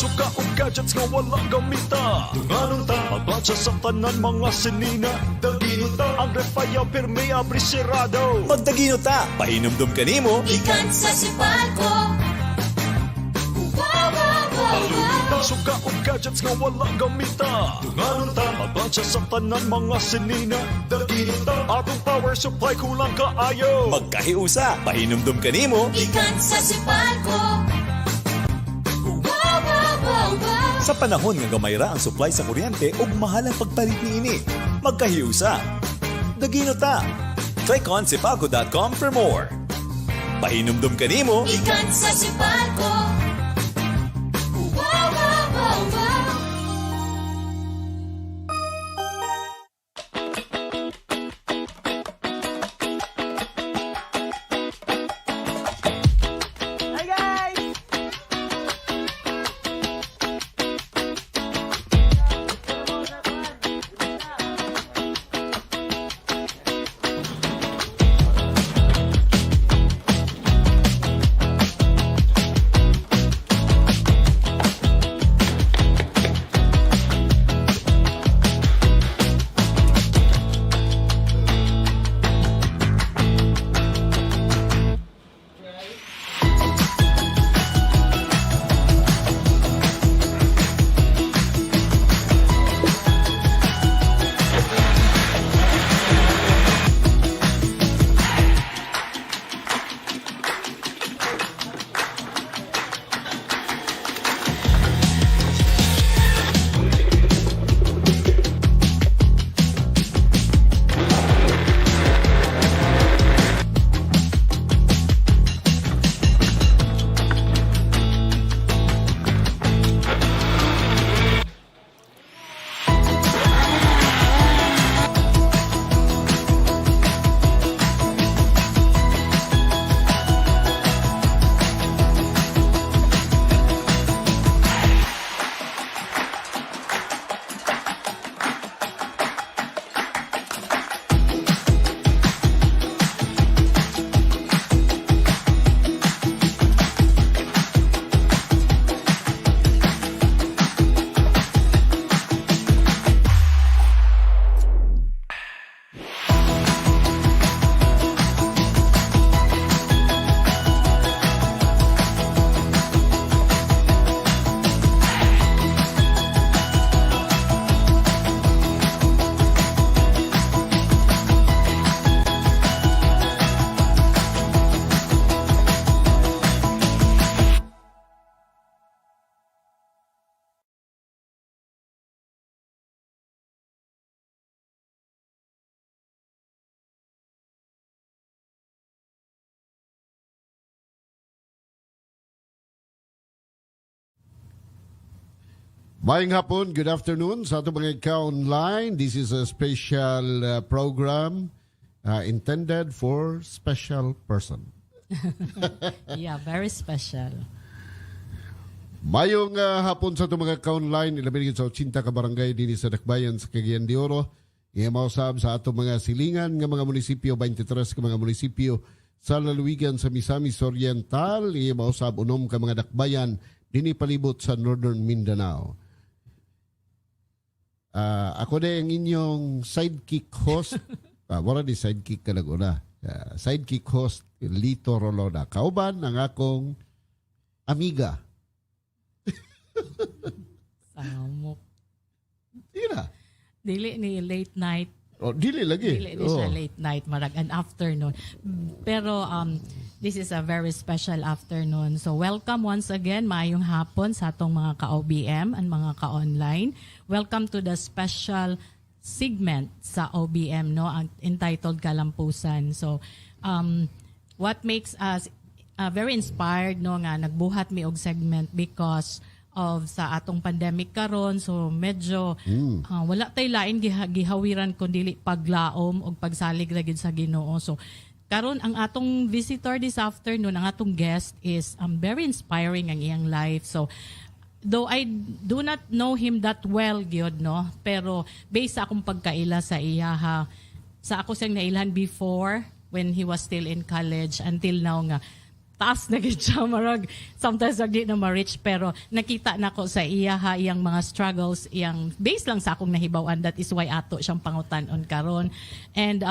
Suka o gadgets nga wala gamita. Dunganong ta Pagbansya sa tanan mga sinina. Dagino ta Ang refaya pirmi abri sirado. Magdagino ta, pahinumdum kanimo. Ikan sa sipal ko. Suka o gadgets nga wala gamita. Dunganong ta Pagbansya sa tanan mga sinina. Dagino ta Atong power supply kulang kaayo. Magkahiusa, pahinumdum kanimo. Ikan sa sipal ko. Sa panahon nga gamayra ang supply sa kuryente ug mahal ang pagpalit niini. Magkahiusa. Dagino ta. Click on sipalco.com for more. Pahinumdum kanimo. Ikan sa sipal ko. Hi guys! Maayong hapon, good afternoon sa ating mga ka-online. This is a special program intended for special person. Yeah, very special. Mayong hapon sa ating mga ka-online, ilabing sa 80 ka barangay din sa Dakbayan sa Cagayan de Oro. Imausab sa atong mga silingan ng mga munisipyo, 23 ka mga munisipyo sa lalawigan sa Misamis Oriental. Imausab unom ka mga dakbayan din palibot sa Northern Mindanao. Ako na ang inyong sidekick host. Wala di sidekick ka lang una. Sidekick host, Lito Rolona. Kauban ang akong amiga. Samok. Tira. Dili ni late night. Dili lagi. Dili ni siya late night, marag an afternoon. Pero this is a very special afternoon. So welcome once again, maayong hapon sa atong mga ka-OBM and mga ka-online. Welcome to the special segment sa OBM, no, entitled Kalampusan. So what makes us very inspired, no, nga nagbuhat mi og segment because of sa atong pandemic karon, so medyo wala tay lain gihawiran kundi paglaom og pagsalig ra gid sa Ginoo. So karon ang atong visitor this afternoon, ang atong guest is very inspiring ang iyang life. So though I do not know him that well gyud, no, pero based sa akong pagkaila sa iya, sa ako siyang nailhan before when he was still in college until now nga taas na gid siya marag sometimes di na ma-reach pero nakita nako sa iya iyang mga struggles iyang based lang sa akong nahibaw-an, that is why ato siyang pangutan-on karon. And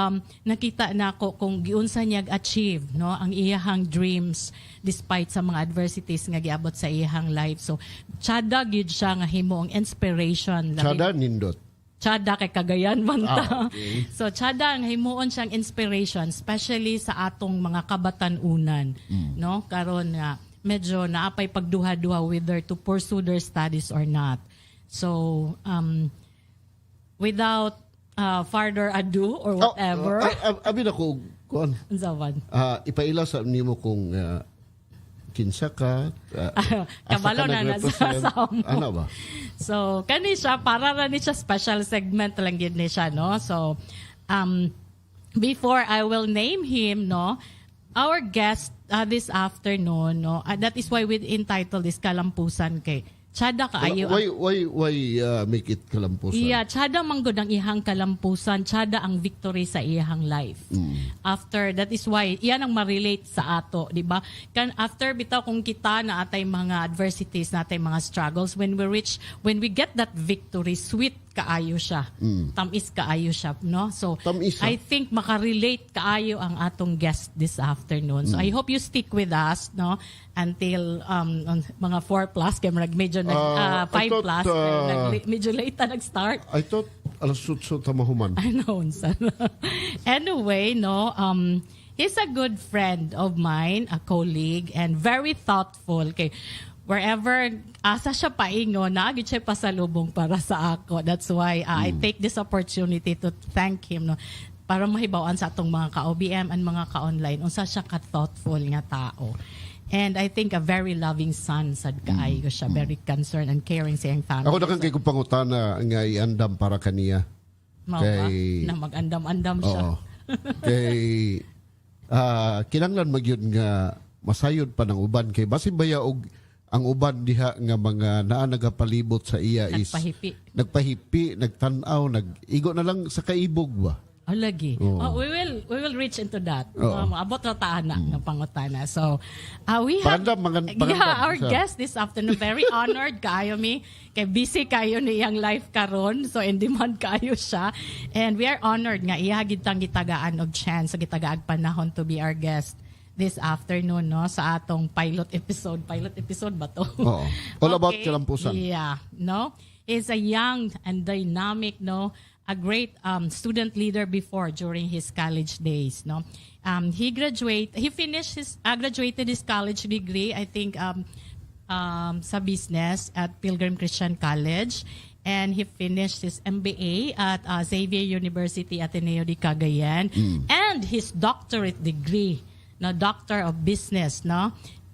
nakita nako kung giunsa niya achieve no ang iyahang dreams despite sa mga adversities nga giabot sa iyahang life. So tsada gid siya nga himo ang inspiration. Tsada nindot. Tsada kay Cagayan man ta. Okay. So tsada ang himuon siyang inspiration especially sa atong mga kabatanunan no karon nga medyo naapay pagduha-duha whether to pursue their studies or not. So without further ado or whatever. Abi na ko kuan. Unsawan? Ipaila sa nimo kung kinsa ka. Kabalo na nasa mo. Ano ba? So, kani siya, para na ni siya special segment lang yun ni siya, no? So, before I will name him, no, our guest this afternoon, no, that is why we entitled this Kalampusan kay Tsada kaayo. Why make it kalampusan? Yeah, tsada manggod ang ihang kalampusan, tsada ang victory sa ihang life. After, that is why, iyan ang ma-relate sa ato, di ba? After bitaw kung kita na atay mga adversities, na atay mga struggles, when we get that victory, sweet kaayo siya. Tamis kaayo siya, no? So, I think makarelate kaayo ang atong guest this afternoon. So, I hope you stick with us, no? Until mga 4 plus, kaya medyo 5 plus, medyo late na nag-start. I thought alas sutso tamahuman. I know, anyway, no, he's a good friend of mine, a colleague, and very thoughtful. Okay, wherever asa siya paingon, naagid siya pasalubong para sa ako. That's why I take this opportunity to thank him, no, para mahibawan sa atong mga ka-OBM and mga ka-online unsa siya ka-thoughtful nga tao. And I think a very loving son, sad kaayo siya, very concerned and caring sa iyang family. Ako na kang kay kong pangutana nga iandam para kaniya. Na mag-andam-andam siya. Kay kinanglan magyud nga masayod pa ng uban kay basin baya og ang uban diha nga mga naa nagapalibot sa iya is nagpahipi, nagtan-aw, nag-igo na lang sa kaibog ba? Lagi. We will reach into that. Abot ra ta na ng pangutana. So, we have our guest this afternoon. Very honored kaayo mi. Kay busy kayo ni iyang life karon. So, in demand kaayo siya. And we are honored nga ihagid tang gitagaan og chance, gitagaag panahon to be our guest this afternoon, no, sa atong pilot episode. Pilot episode ba to? All about Kalampusan. Yeah, no. He's a young and dynamic, no, a great student leader before during his college days, no. He graduated his college degree, I think sa business at Pilgrim Christian College, and he finished his MBA at Xavier University Ateneo de Cagayan, and his doctorate degree, no, Doctor of Business, no,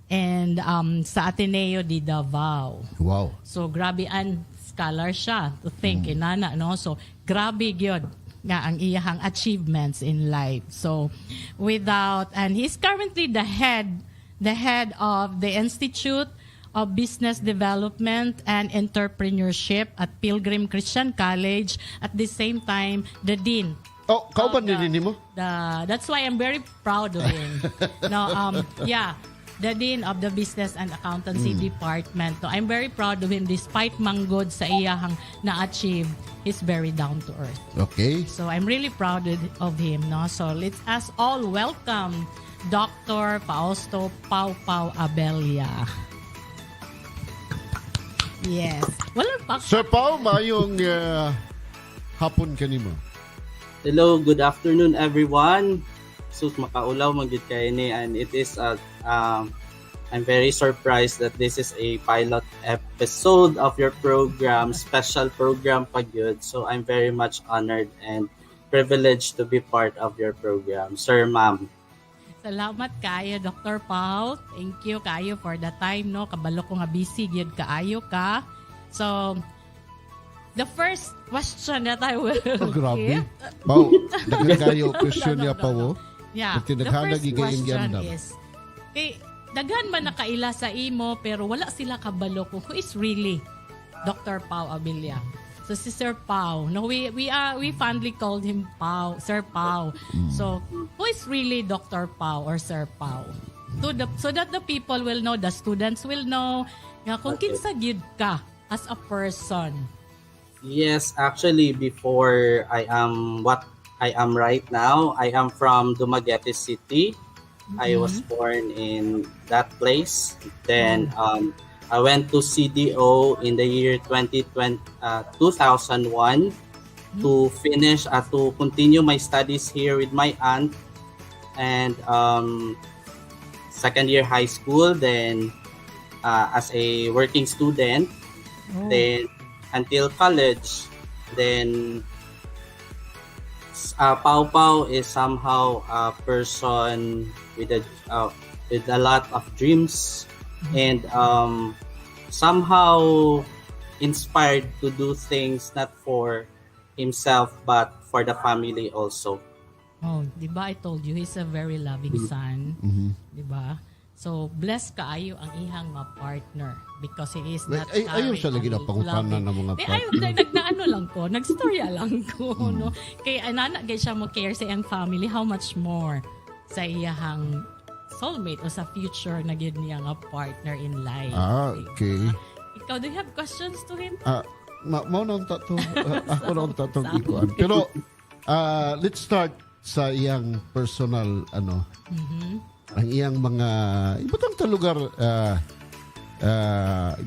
and sa Ateneo de Davao. Wow. So grabe an scholar siya, to think inana, no. So grabe gyud nga ang iyahang achievements in life. So and he's currently the head of the Institute of Business Development and Entrepreneurship at Pilgrim Christian College, at the same time the dean. Kauban din mo? That's why I'm very proud of him. The Dean of the Business and Accountancy Department. So I'm very proud of him despite manggod sa iyahang na-achieve. He's very down to earth. Okay. So I'm really proud of him. No? So let's us all welcome Dr. FAUSTO Pau Abella. Yes. Sir Pau, mayong hapon kanimo. Hello, good afternoon everyone. So makaulaw magid kay ni, and it is I'm very surprised that this is a pilot episode of your program, special program pa gyud. So I'm very much honored and privileged to be part of your program, sir, ma'am. Salamat kayo, Dr. Pau. Thank you kayo for the time, no. Kabalo ko nga busy gyud kaayo ka. So the first question that I will grabe. Pau, nagkakayo question niya pa wo. Yeah. The first question is, daghan man nakaila sa imo pero wala sila kabalo kung who is really Dr. Pau Abella. So si Sir Pau, no, we fondly called him Pau, Sir Pau. So who is really Dr. Pau or Sir Pau? so that the people will know, the students will know nga kung Okay. kinsa gyud ka as a person. Yes, actually, before I am what I am right now, I am from Dumaguete City. I was born in that place. Then I went to CDO in the year 2001 to finish, to continue my studies here with my aunt. And second year high school, then as a working student, then until college, then Pau Pau is somehow a person with a lot of dreams and somehow inspired to do things not for himself but for the family also. Oh, di ba I told you he's a very loving son, di ba? So blessed kaayo ang ihang mga partner because he is not Ayaw siya lagi na pangutanan ng mga partner. Nagnaano lang ko, nagstorya lang ko, no? Kaya nana gay siya mo care sa iyang family, how much more sa iyang soulmate o sa future na gyud niya nga partner in life. Okay. Ikaw, do you have questions to him? Mao nang tato. Ako nang tatong ikuan. Pero let's start sa iyang personal ang iyang mga ibutang ta lugar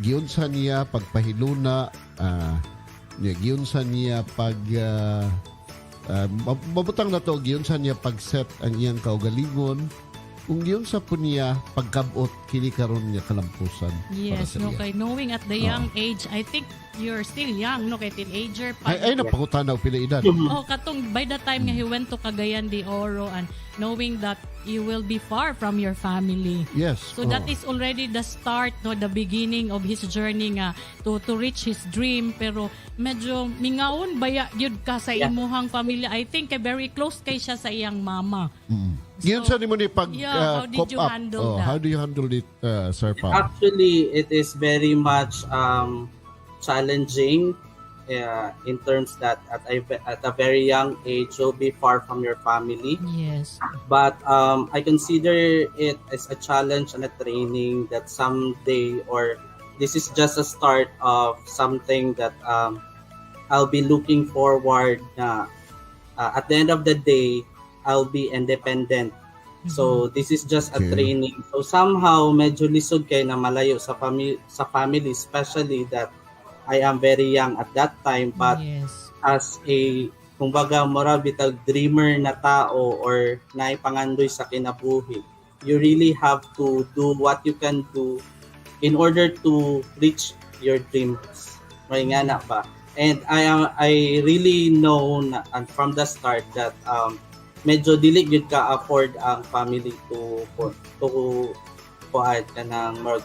giunsa niya pagpahiluna giunsa niya pag mabutang na to giunsa niya pag-set ang iyang kaugalingon kung giunsa po niya pag-kab-ot kini karon niya kalampusan. Yes, no, kay knowing at the young age, I think you're still young, no, kay teenager pa. Ay napangutana og pila edad. Oh, katong by the time nga he went to Cagayan de Oro and knowing that you will be far from your family. Yes. So that is already the start, no, the beginning of his journey nga to reach his dream, pero medyo mingaon baya gyud ka sa imuhang pamilya. I think very close kay siya sa iyang mama. Giunsa nimo ni pag how did cope you up? handle that? How do you handle it, Sir Pao? Actually, it is very much challenging in terms that at a very young age you'll be far from your family. Yes. But I consider it as a challenge and a training that someday, or this is just a start of something that I'll be looking forward na at the end of the day I'll be independent. So this is just a training. So somehow medyo lisod kay na malayo sa family, especially that I am very young at that time, but Yes. as a kumbaga mura bitag dreamer na tao or naipangandoy sa kinabuhi, you really have to do what you can do in order to reach your dreams. May nga na ba? And I really know na, and from the start that medyo dili gyud ka afford ang family to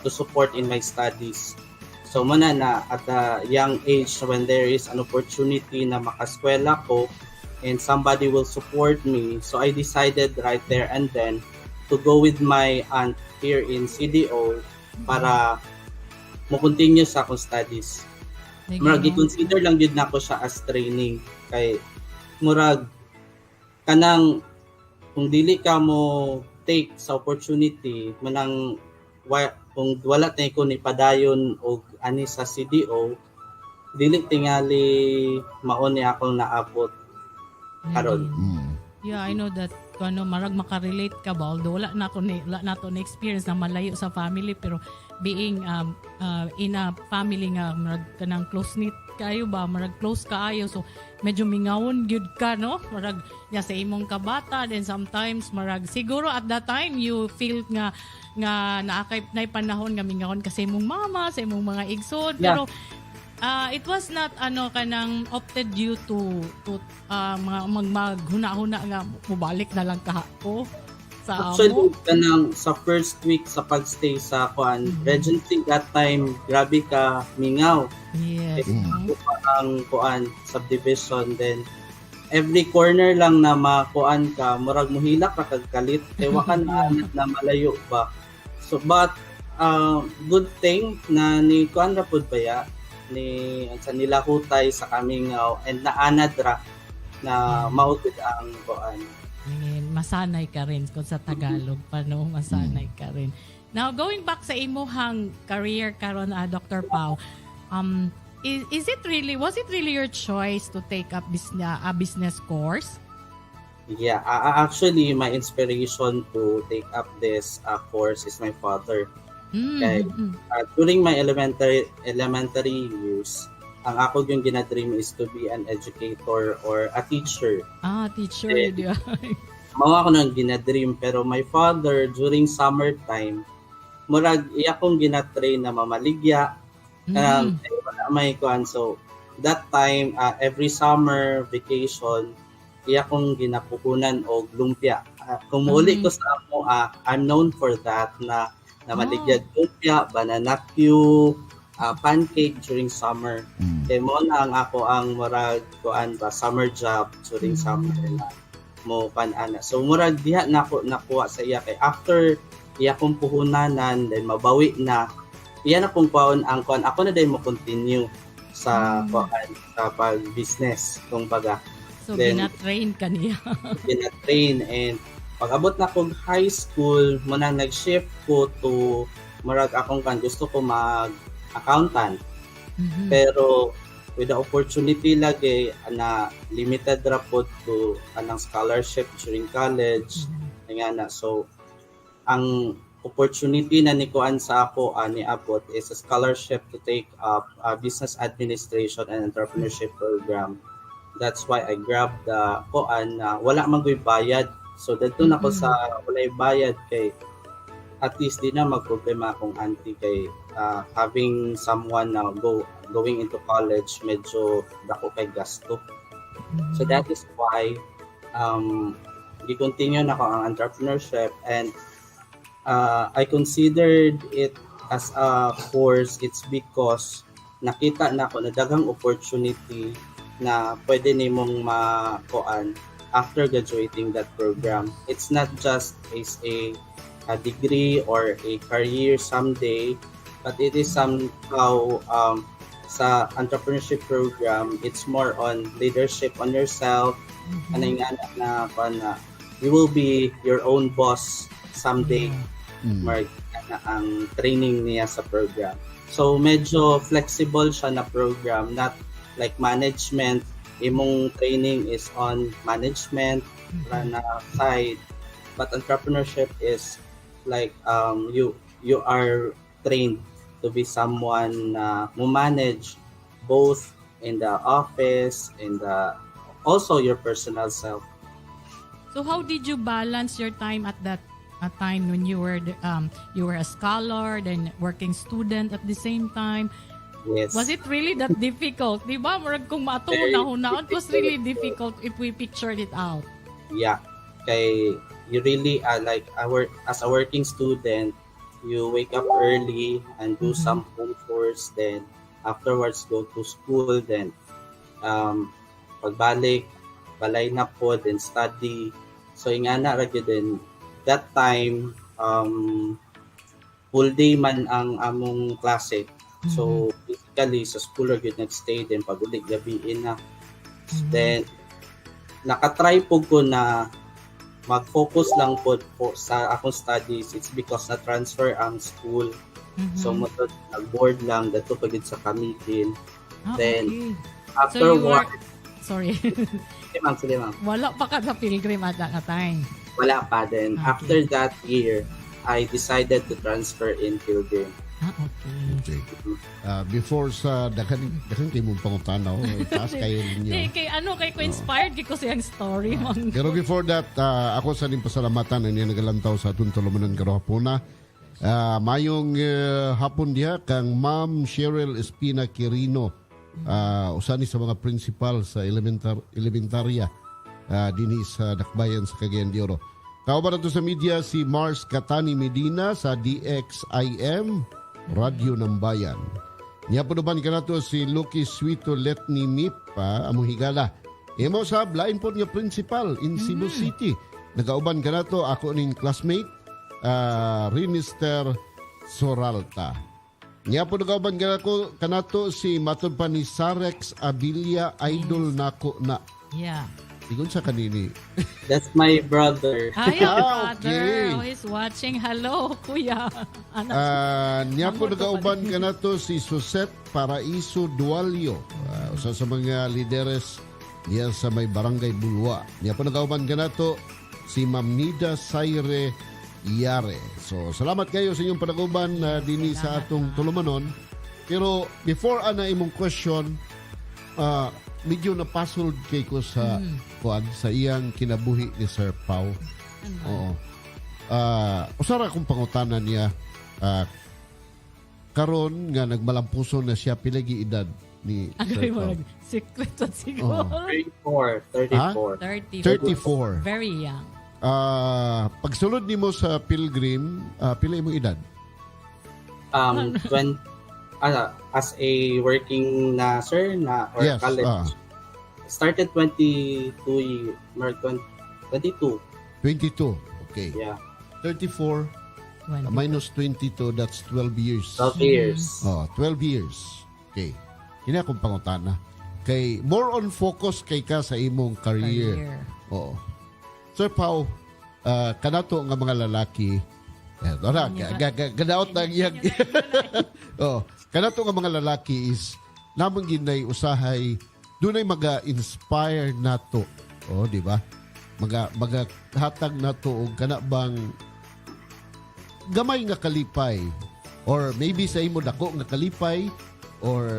support in my studies. So muna na at a young age when there is an opportunity na makaskwela ko and somebody will support me, so I decided right there and then to go with my aunt here in CDO para mo continue sa akong studies. Murag i-consider lang gyud nako siya as training kay murag kanang kung dili ka mo take sa opportunity manang kung wala tay ko ni padayon og ani sa CDO dili tingali mao ni akong naabot karon. Yeah, I know that marag makarelate ka ba, although wala na to na experience na malayo sa family, pero being in a family nga marag kanang close knit kayo ba, marag close kaayo, so medyo mingawon gyud ka, no, marag sa imong kabata, then sometimes marag siguro at that time you feel nga naakay na panahon nga mingawon ka sa imong mama, sa imong mga igsoon, pero it was not kanang opted due to maghuna-huna nga mubalik na lang ko sa Actually, kanang sa first week sa pagstay sa Regency that time, grabe ka mingaw. Yes. Ang subdivision, then every corner lang na makuan ka, murag muhilak ka kagkalit, kaya wakan na malayo ba. So but good thing na ni kuan ra pud baya ni sa nilahutay sa kaming and naanad ra na maugid ang kuan Masanay ka rin kung sa Tagalog pa, no? Masanay ka rin. Now, going back sa imuhang career karon, Dr. Pau, was it really your choice to take up a business course? Yeah, actually, my inspiration to take up this course is my father. Okay. During my elementary years, ang ako yung ginadream is to be an educator or a teacher. Teacher. Mga ako nang ginadream, pero my father, during summertime, murag iya kong ginatrain na mamaligya. May kuan. So, that time, every summer vacation, iya kong ginapukunan og lumpia. Kung muli ko sa amo, I'm known for that na maligyad lumpia, banana Q, pancake during summer. Kaya mo na ang ako ang murag kuan ba summer job during summer na mo pan-ana. So murag diha na ako nakuha sa iya kay after iya kong puhunanan then mabawi na iya na kong kuan ang kuan ako na din mo continue sa kuan sa pag-business kung baga. So gina-train ka niya. Gina-train and pag-abot na kong high school mo nang nag-shift ko to murag akong kan gusto ko mag-accountant. Pero with the opportunity lagi na limited ra po to anang scholarship during college nga na. So ang opportunity na nikuan sa ako ni abot is a scholarship to take up business administration and entrepreneurship program. That's why I grabbed the kuan na wala man ko'y bayad. So dito na ko sa walay bayad kay at least di na magproblema akong auntie kay having someone na going into college medyo dako kay gasto. So that is why gi-continue na ko ang entrepreneurship and I considered it as a course. It's because nakita na ko na daghang opportunity na pwede nimong makuan after graduating that program. It's not just as a degree or a career someday, but it is somehow sa entrepreneurship program, it's more on leadership on yourself. Ano nga na you will be your own boss someday. Mark na ang training niya sa program. So medyo flexible siya na program, not like management. Imong training is on management na side, but entrepreneurship is like you are trained to be someone na mo manage both in the office and also your personal self. So how did you balance your time at that time when you were a scholar then working student at the same time? Yes. Was it really that difficult? Di ba? Murag kung matuon-hunahon, it was really difficult if we pictured it out. Yeah. Kay you really as a working student, you wake up early and do some home chores, then afterwards go to school, then pagbalik, balay na po, then study. So ingana ra gyud din that time full day man ang among klase. So basically sa school ra gyud nagstay, then pagulik gabiin na. Then nakatry po ko na mag-focus lang po sa akong studies. It's because na-transfer ang school. So nag-board lang dato pagid sa kamitin. Then after sorry. Sige ma'am. Wala pa ka sa pilgrim at that time. Wala pa din. Okay. After that year, I decided to transfer in pilgrim. Okay. Before sa daghang kay mong pangutanaw, taas kayo ninyo. Kay ko inspired ko siyang story. Pero before that, ako sa din pasalamatan na niya nagalantaw sa atong tulumanon karong hapuna. Mayong hapon diha kang Ma'am Cheryl Espina Quirino, usani sa mga principal sa elementarya dinhi sa Dakbayan sa Cagayan de Oro. Kauban nato sa media si Mars Catani Medina sa DXIM Radio ng Bayan. Niya podoban ka nato si Lucky Suito Letni Mip among higala. Imo sa lain po niya principal in Cebu City. Nagauban ka nato ako ning classmate Rinister Soralta. Niya po nagauban ka nato si matod pa ni Sarex Abilia Idol nako na. Yeah. Igon sa kanini. That's my brother. Ay, ang brother. Okay. Oh, he's watching. Hello, kuya. Anak. Niya po Amor ko nagauban pala. ka na to si Suset Paraiso Dualio. Usa sa mga lideres niya sa may barangay Bulwa. Niya po nagauban ka na to si Ma'am Nida Saire Yare. So, salamat kayo sa inyong panag-uban dini sa atong tulumanon. Pero before ana imong question, medyo napasulod kay ko sa kuan sa iyang kinabuhi ni Sir Pau. Oo. Usara kong pangutanan niya karon nga nagmalampuson na siya pilagi edad ni Sir Agay mo, Pau. secret to siguro. 34. 34. 34. Very young. Pagsulod nimo sa pilgrim, pila imong edad? 20, as a working na sir na or Yes, college. Started 22. 22. 22. Okay. Yeah. 34 minus 22, that's 12 years. 12 years. 12 years. Okay. Kini akong pangutana. Kay more on focus kay ka sa imong career. Oo. Sir Pau, kanato nga mga lalaki, gadaot na iyang. Kanato nga mga lalaki is namang ginay usahay dunay maga-inspire nato. Di ba? Magahatag nato og kana bang gamay nga kalipay or maybe sa imo dako nga kalipay or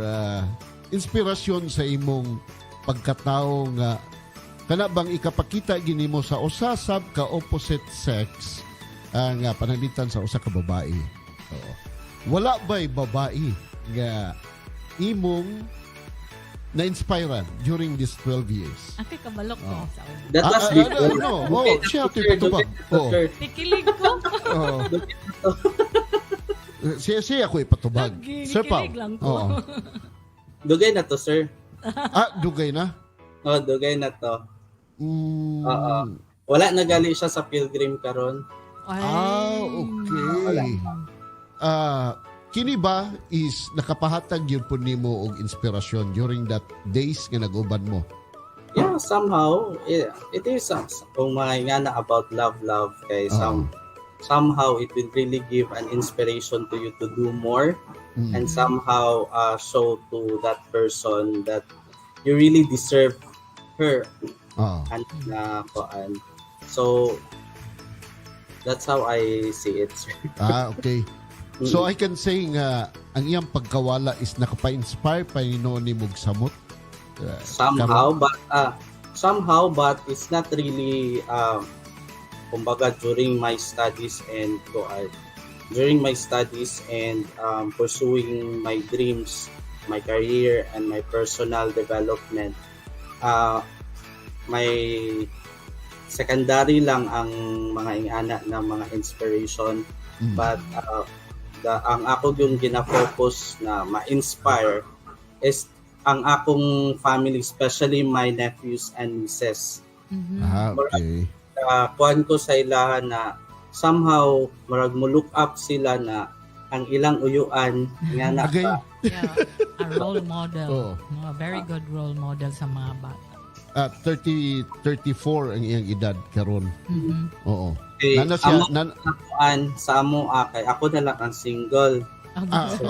inspirasyon sa imong pagkatao nga kana bang ikapakita gini mo sa usa sab ka opposite sex nga pananglitan sa usa ka babae. Wala ba'y babae nga imong na-inspirean during these 12 years? Aki kabalok ko sa ulo. That was before. Siya ipatubag. Tikilig ko. Siya ako ipatubag. Sir Pau. Kikilig lang ko. Dugay na to, sir. Dugay na? Dugay na to. Wala na gali siya sa pilgrim karon. Okay. Kini ba is nakapahatag yun po nimo og inspirasyon during that days nga nag-uban mo? Yeah, somehow it is kung mga nga na about love kay somehow it will really give an inspiration to you to do more and somehow show to that person that you really deserve her. And so that's how I see it, sir. Okay. So I can say nga ang iyang pagkawala is nakapa-inspire pa ni mog samot. Somehow but it's not really kumbaga during my studies and pursuing my dreams, my career and my personal development. May secondary lang ang mga ingana na mga inspiration but ang ako yung gina-focus na ma-inspire is ang akong family, especially my nephews and nieces. Okay. Kuhan ko sa ilahan na somehow marag mo look up sila na ang ilang uyuan nga na A role model. A very good role model sa mga bata. 34 ang iyang edad karon. Oo. Nana siya sa amo kay ako na lang ang single.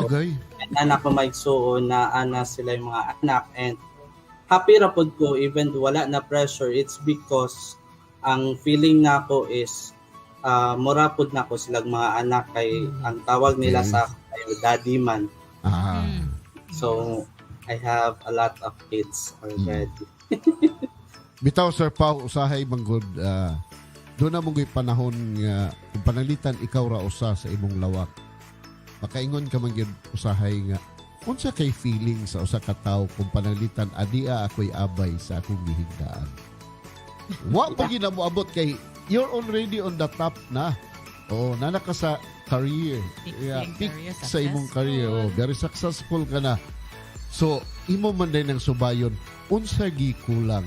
Okay. Anak ko maigsuon na ana sila yung mga anak and happy ra pod ko even wala na pressure. It's because ang feeling nako is mura pod nako silang mga anak kay ang tawag nila sa daddy man. So I have a lot of kids already. Bitaw Sir Pau usahay manggod doon na mong panahon nga kung panalitan ikaw ra usa sa imong lawak. Makaingon ka man gyud usahay nga unsa kay feeling sa usa ka tawo kung panalitan adia ako'y abay sa akong gihigdaan. Wa pa gyud mo abot kay you're already on the top na. Nana ka sa career. Peak sa imong career. Very successful ka na. So, imo man din ng subayon, unsa gi kulang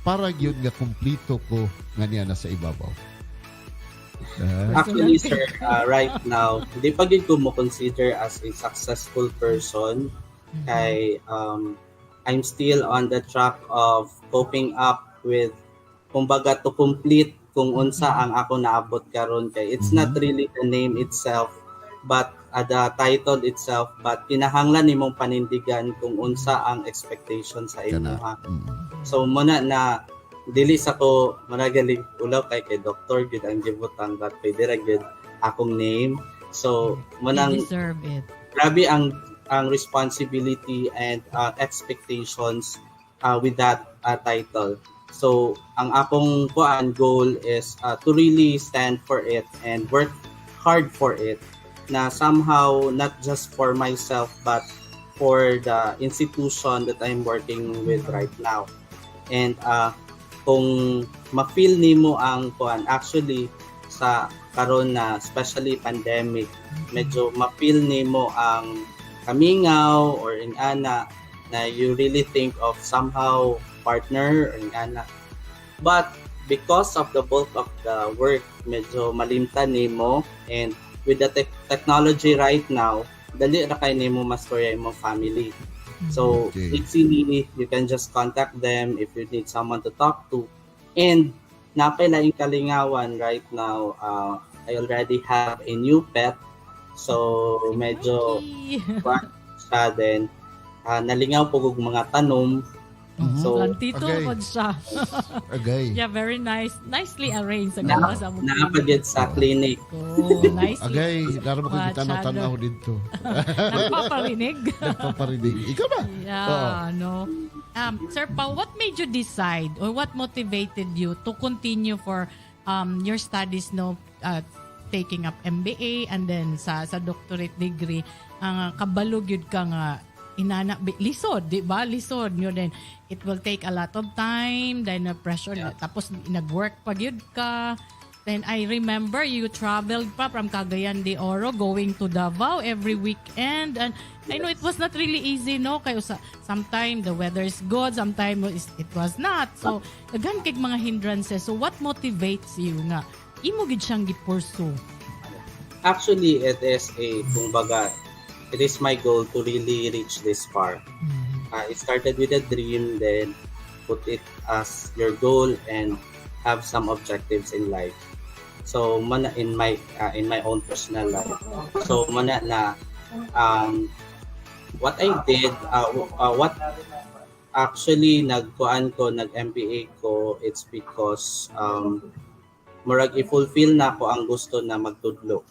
para gyud nga kumplito ko nga niya na sa ibabaw. Actually, sir, right now, hindi pa gid ko mo consider as a successful person. Kay I'm still on the track of coping up with kumbaga to complete kung unsa ang ako naabot karon kay it's not really the name itself but the title itself, but kinahanglan nimong panindigan kung unsa ang expectation sa imo ha. So muna na dili sa ko managaling ulaw kay doctor gid ang gibutang, but pwede ra gid akong name. So manang deserve it. Grabe ang responsibility and expectations with that title. So ang akong goal is to really stand for it and work hard for it, na somehow not just for myself but for the institution that I'm working with right now. And kung ma-feel nimo ang actually sa karon na especially pandemic, medyo ma-feel nimo ang kamingaw or ingana na you really think of somehow partner or ingana. But because of the bulk of the work, medyo malimtan nimo, and with the technology right now, dali ra kay nimo mastorya imong family. So easily you can just contact them if you need someone to talk to. And napay laing kalingawan right now, I already have a new pet. So medyo siya din. Nalingaw po og mga tanom. So Plantito ko siya. Agay. Yeah, very nice. Nicely arranged sa gawa sa mo. Naapagid sa clinic. Oh, nice. Agay, laro mo ko tanaw-tanaw dito. Nagpaparinig. Nagpaparinig. Ikaw ba? Yeah, no. Sir Pao, what made you decide or what motivated you to continue for your studies, taking up MBA and then sa doctorate degree, ang kabalog yun ka nga inana lisod, di ba? Lisod yun, then it will take a lot of time, then pressure, tapos nag-work pag yun ka. Then I remember you traveled pa from Cagayan de Oro going to Davao every weekend, and I know it was not really easy, no? Kayo sometimes the weather is good, sometimes it was not. So daghan kay mga hindrances. So what motivates you nga imo gid siyang gi-pursue? Actually, it is it is my goal to really reach this far. It started with a dream, then put it as your goal and have some objectives in life. So mana in my own personal life. So mana na what I did, what actually nag-MBA ko, it's because murag i-fulfill na ko ang gusto na magtudlo.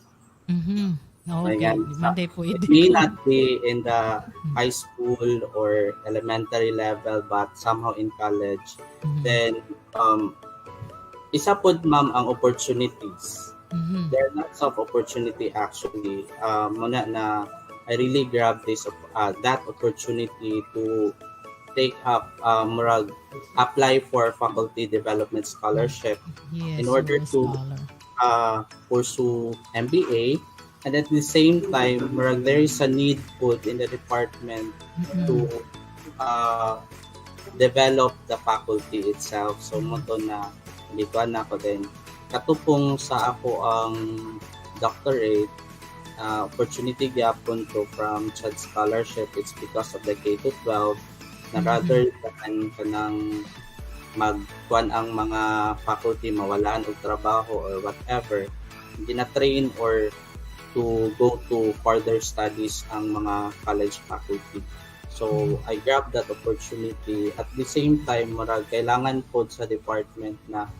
Okay, Monday po it may not be in the high school or elementary level, but somehow in college. Then isa pod ma'am ang opportunities. There are lots of opportunity actually. Muna na I really grabbed that opportunity to take up apply for faculty development scholarship in order to pursue MBA. And at the same time, there is a need put in the department to develop the faculty itself. So moto na dito na ako din. Katupong sa ako ang doctorate, opportunity gyapon to from CHAD scholarship. It's because of the K-12 na rather than kanang magkuan ang mga faculty mawalaan og trabaho or whatever, hindi na train or to go to further studies ang mga college faculty. So I grabbed that opportunity. At the same time, kailangan po sa department na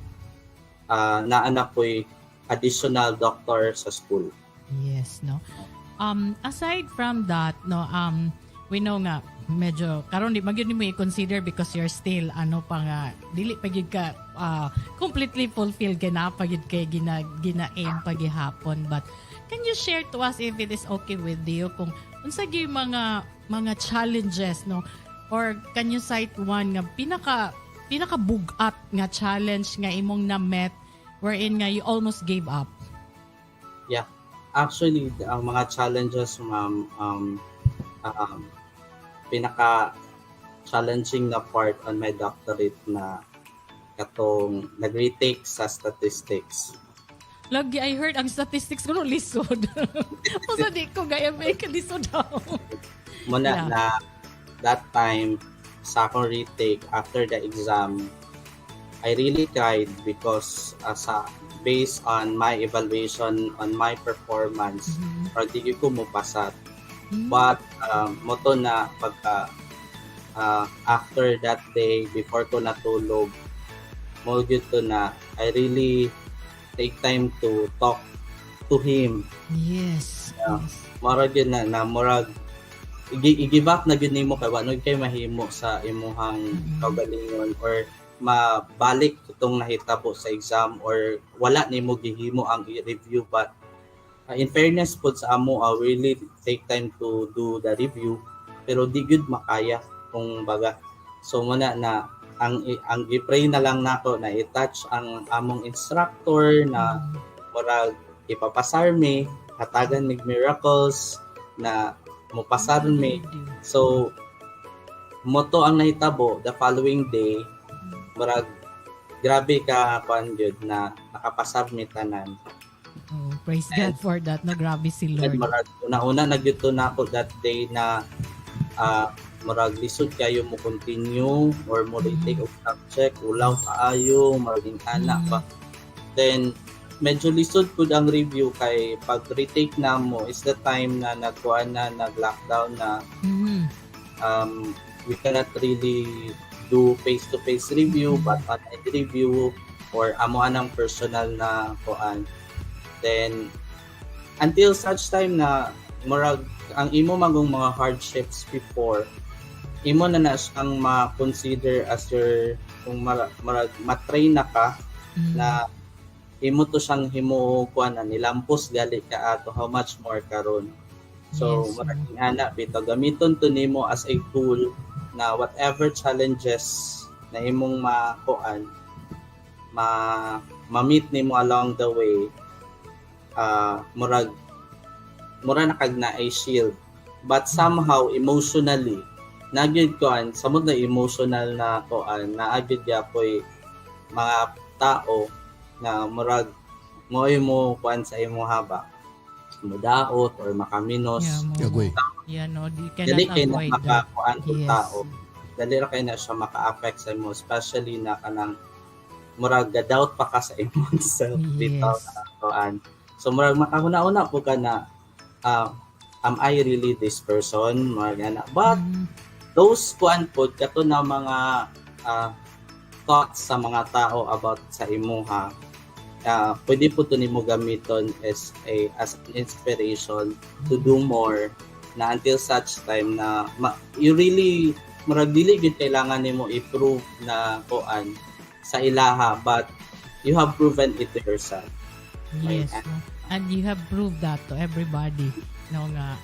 naanak ko'y additional doctor sa school. Yes, no. Aside from that, we know nga medyo karon di magyud nimo i-consider because you're still dili pa gyud ka completely fulfilled na pa gyud kay gina-aim pagihapon, but can you share to us if it is okay with you kung unsa gyud mga challenges, no, or can you cite one nga pinaka bugat nga challenge nga imong na-met wherein nga you almost gave up? Yeah. Actually, ang mga challenges, ma'am, pinaka-challenging na part on my doctorate na katong nag-retake sa statistics. Lagi, I heard ang statistics ko lisod. O sa di ko gaya may kalisod daw. Na that time, sa akong retake, after the exam, I really cried because based on my evaluation on my performance, or di ko mo pasat. But moto na pagka after that day, before ko natulog, mo to na I really take time to talk to him. Yes. Yeah. Yes. Murag yun na murag i-give up na yun nimo kay wano kay mahimo sa imuhang kaugalingon or mabalik itong nahitabo sa exam or wala nimo gihimo ang i-review. But in fairness po sa amo, really take time to do the review pero di good makaya kung baga. So muna na ang i-pray na lang nako na i-touch ang among instructor na murag ipapasar mi, hatagan mig miracles na mopasar mi. So moto ang nahitabo the following day, murag grabe ka kuan gyud na nakapasar mi tanan. Oh, praise God for that. No, grabe si Lord. Murag una nagyuto na ako that day na murag lisod kayo mo continue or mo retake of subject, ulaw kaayo, maraging anak pa. Then medyo lisod pud ang review kay pag retake na mo is the time na nagkuan na nag-lockdown na. We cannot really do face-to-face review but online review or amuan ng personal na kuan. Then until such time na murag ang imo magong mga hardships before, imo na siyang ma-consider as your kung marag matrain na ka na imo to siyang himo kuan na nilampos gali ka ato how much more karon. So Yes, maraming ana bitaw gamiton to nimo as a tool na whatever challenges na imong makuan ma-meet nimo along the way, murag na kag na a shield. But somehow emotionally nagyud kuan samod na emotional na kuan na agud yapoy mga tao na murag mo kuan sa imo haba mudaot or makaminos. Agoy. Yeah, no, you Dali cannot kay na avoid that. makakuan kung Yes. tao. Dali ra kay na siya maka-affect sa imo, especially na kanang murag ga-doubt pa ka sa imong self without kuan. So murag makahuna-una po ka na am I really this person? Murag na. But those kuan po kato na mga thoughts sa mga tao about sa imuha. Pwede po ito nimo gamiton as an inspiration to do more na until such time na you really murag dili gid kailangan nimo i-prove na kuan sa ilaha but you have proven it to yourself. Yes. No? And you have proved that to everybody. No nga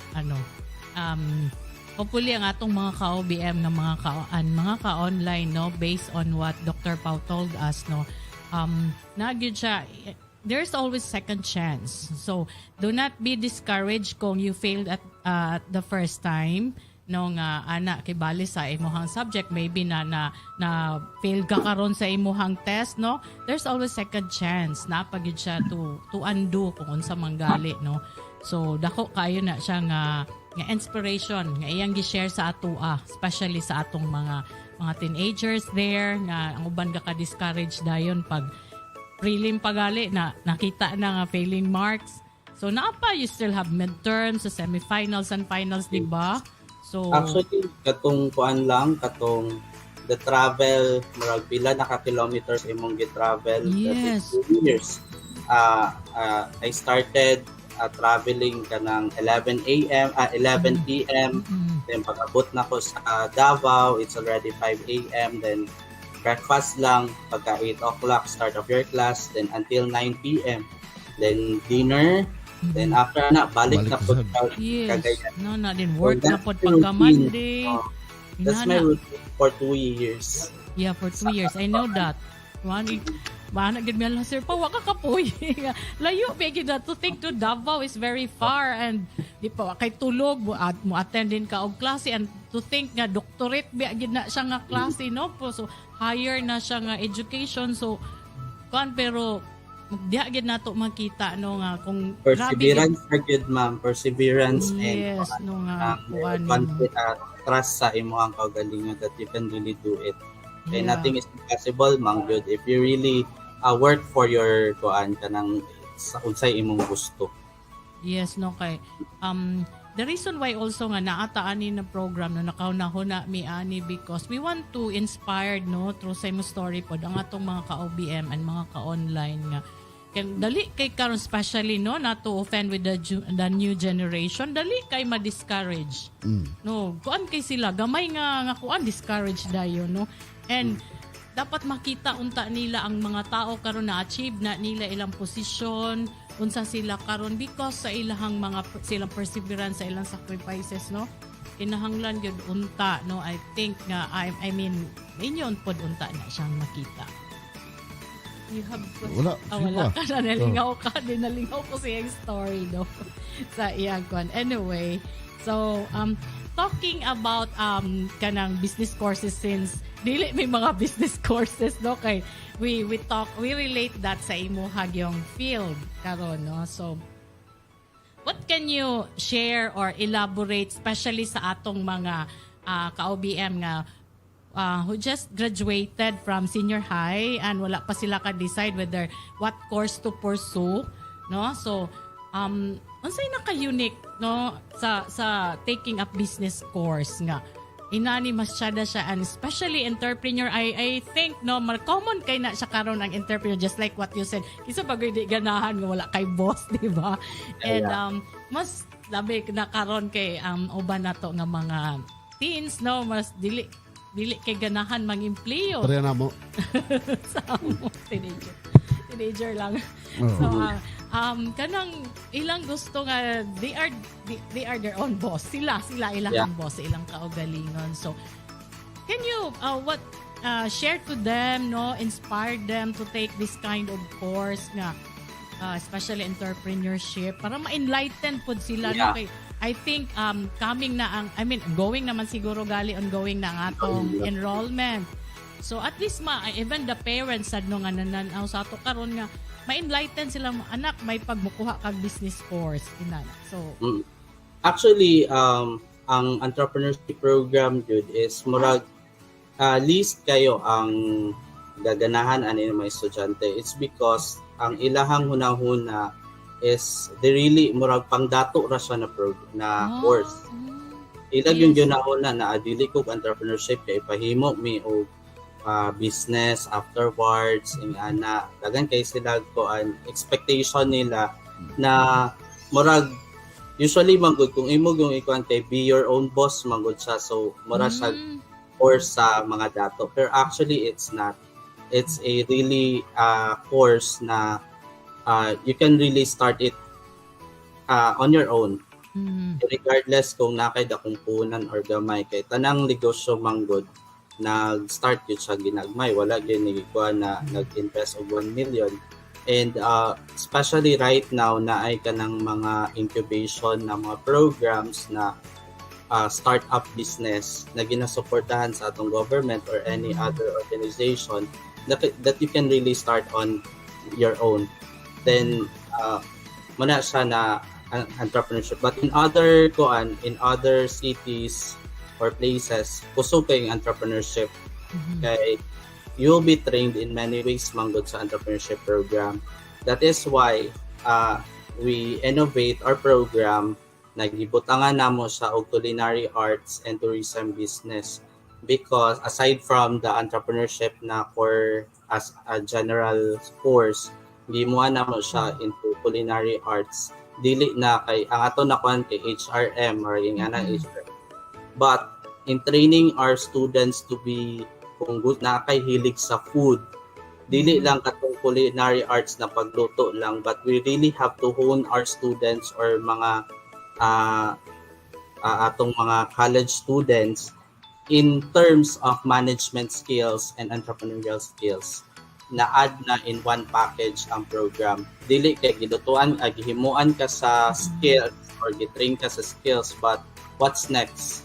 hopefully ang atong mga ka-OBM na mga ka-online no based on what Dr. Pau told us no nagyud siya, there's always second chance. So do not be discouraged kung you failed at the first time no nga ana kay bali sa imuhang subject maybe na fail ka karon sa imuhang test no, there's always second chance na pagid siya to undo kung unsa manggali no. So dako kayo na siya nga inspiration nga iyang gi-share sa atoa, especially sa atong mga teenagers there nga ang uban ka discourage dayon pag prelim pagali na nakita na nga failing marks. So naapa you still have midterms, so semifinals and finals, di ba? So actually katong kuan lang katong the travel murag pila na ka kilometers imong gi-travel. Yes. 2 years. I started traveling kanang 11 p.m. Then pag-abot na ko sa Davao, it's already 5 a.m. Then breakfast lang pagka 8 o'clock start of your class, then until 9 p.m. Then dinner, then after na balik na po sa yes. Cagayan. No, na din work So, na pod that's pagka routine. Monday. That's my routine for 2 years. Yeah, for 2 years. I know that. Mana gid mi sir pa wa ka kapoy. Layo bigi that to think to Davao is very far and di pa kay tulog mo attend din ka og klase and to think nga doctorate gid na siya nga klase no po so higher na siya nga education so pero diha gid nato makita no nga kung Perseverance ra gyud ma'am, perseverance and yes no nga kuan trust sa imo ang kaugalingon that you can really do it. Kay Yeah. nothing is impossible man gyud if you really work for your kuan kanang sa unsay imong gusto. Yes, no kay the reason why also nga naata ani na program na nakauna-huna mi ani because we want to inspire no through sa imo story pod ang atong mga ka-OBM and mga ka-online nga kay dali kay karon especially no not to offend with the new generation dali kay ma-discourage. No, kuan kay sila gamay nga kuan discourage dayon no. And dapat makita unta nila ang mga tao karon na achieve na nila ilang posisyon unsa sila karon because sa ilahang mga silang perseverance sa ilang sacrifices no kinahanglan gyud unta no I think nga I mean inyon pod unta na siyang makita. You have Wala. wala ka na nalingaw ka din nalingaw ko sa iyang story no sa iyang kwan. Anyway, so talking about kanang business courses since dili may mga business courses no kay we relate that sa imuhag yung field karon no. So what can you share or elaborate especially sa atong mga ka-OBM nga who just graduated from senior high and wala pa sila ka-decide whether what course to pursue no. So unsay naka-unique no sa taking up business course nga inani masyada siya and especially entrepreneur I think no more common kay na siya karon ang entrepreneur just like what you said isa bagay di ganahan nga wala kay boss di ba and mas labi na karon kay uban nato nga mga teens no mas dili kay ganahan mang-empleyo Pareha na mo. sa teenager lang so kanang ilang gusto nga they are their own boss sila ilang boss ilang kaugalingon so can you share to them no inspire them to take this kind of course nga especially entrepreneurship para ma-enlighten pud sila no kay I think coming na ang going naman siguro gali ongoing na ang atong enrollment so at least even the parents sad no nga nananaw sa ato karon nga ma-enlighten sila anak may pagmukuha kag business course inana so actually ang entrepreneurship program jud is murag least kayo ang gaganahan ani mga estudyante it's because ang ilahang hunahuna is they really murag pangdato ra siya na course ilag yung ginahuna na adili ko entrepreneurship kay pahimo mi og business afterwards ingana dagan kay sila ko an expectation nila na murag usually manggod kung imo yung ikuan kay be your own boss manggod siya so mura siya course sa mga dato pero actually it's not it's a really course na you can really start it on your own regardless kung nakay dakong punan or gamay kay tanang negosyo manggod nag-start yun siya ginagmay wala yun nagikuha na nag-invest of 1 million and especially right now na ay kanang mga incubation na mga programs na startup business na ginasuportahan sa atong government or any other organization that you can really start on your own then muna siya na entrepreneurship but in other cities or places kusog kay entrepreneurship kay you'll be trained in many ways manggod sa entrepreneurship program that is why we innovate our program nagibutangan namo sa og culinary arts and tourism business because aside from the entrepreneurship na core as a general course gimuan namo siya into culinary arts dili na kay ang ato nakuan kay HRM or yung HRM but in training our students to be kung na kay hilig sa food dili lang katong culinary arts na pagluto lang but we really have to hone our students or mga atong mga college students in terms of management skills and entrepreneurial skills na add na in one package ang program dili kay gidutuan gihimuan ka sa skills or gitrain ka sa skills but what's next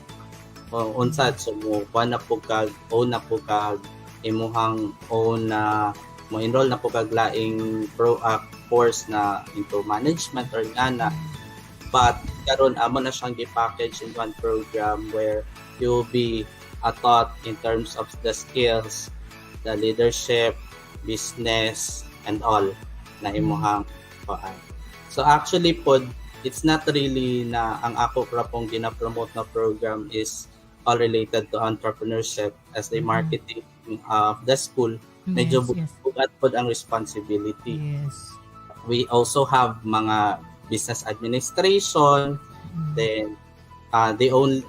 unsad so mo na po kag imuhang na mo enroll na po kag laing course na into management or ngana but karon amo na siyang gi-package in one program where you'll be taught in terms of the skills, the leadership, business, and all na imuhang kuan. So actually po, it's not really na ang ako ra pong gina-promote na program is all related to entrepreneurship as the marketing of the school. Medyo bugat po ang responsibility. Yes. We also have mga business administration, then they own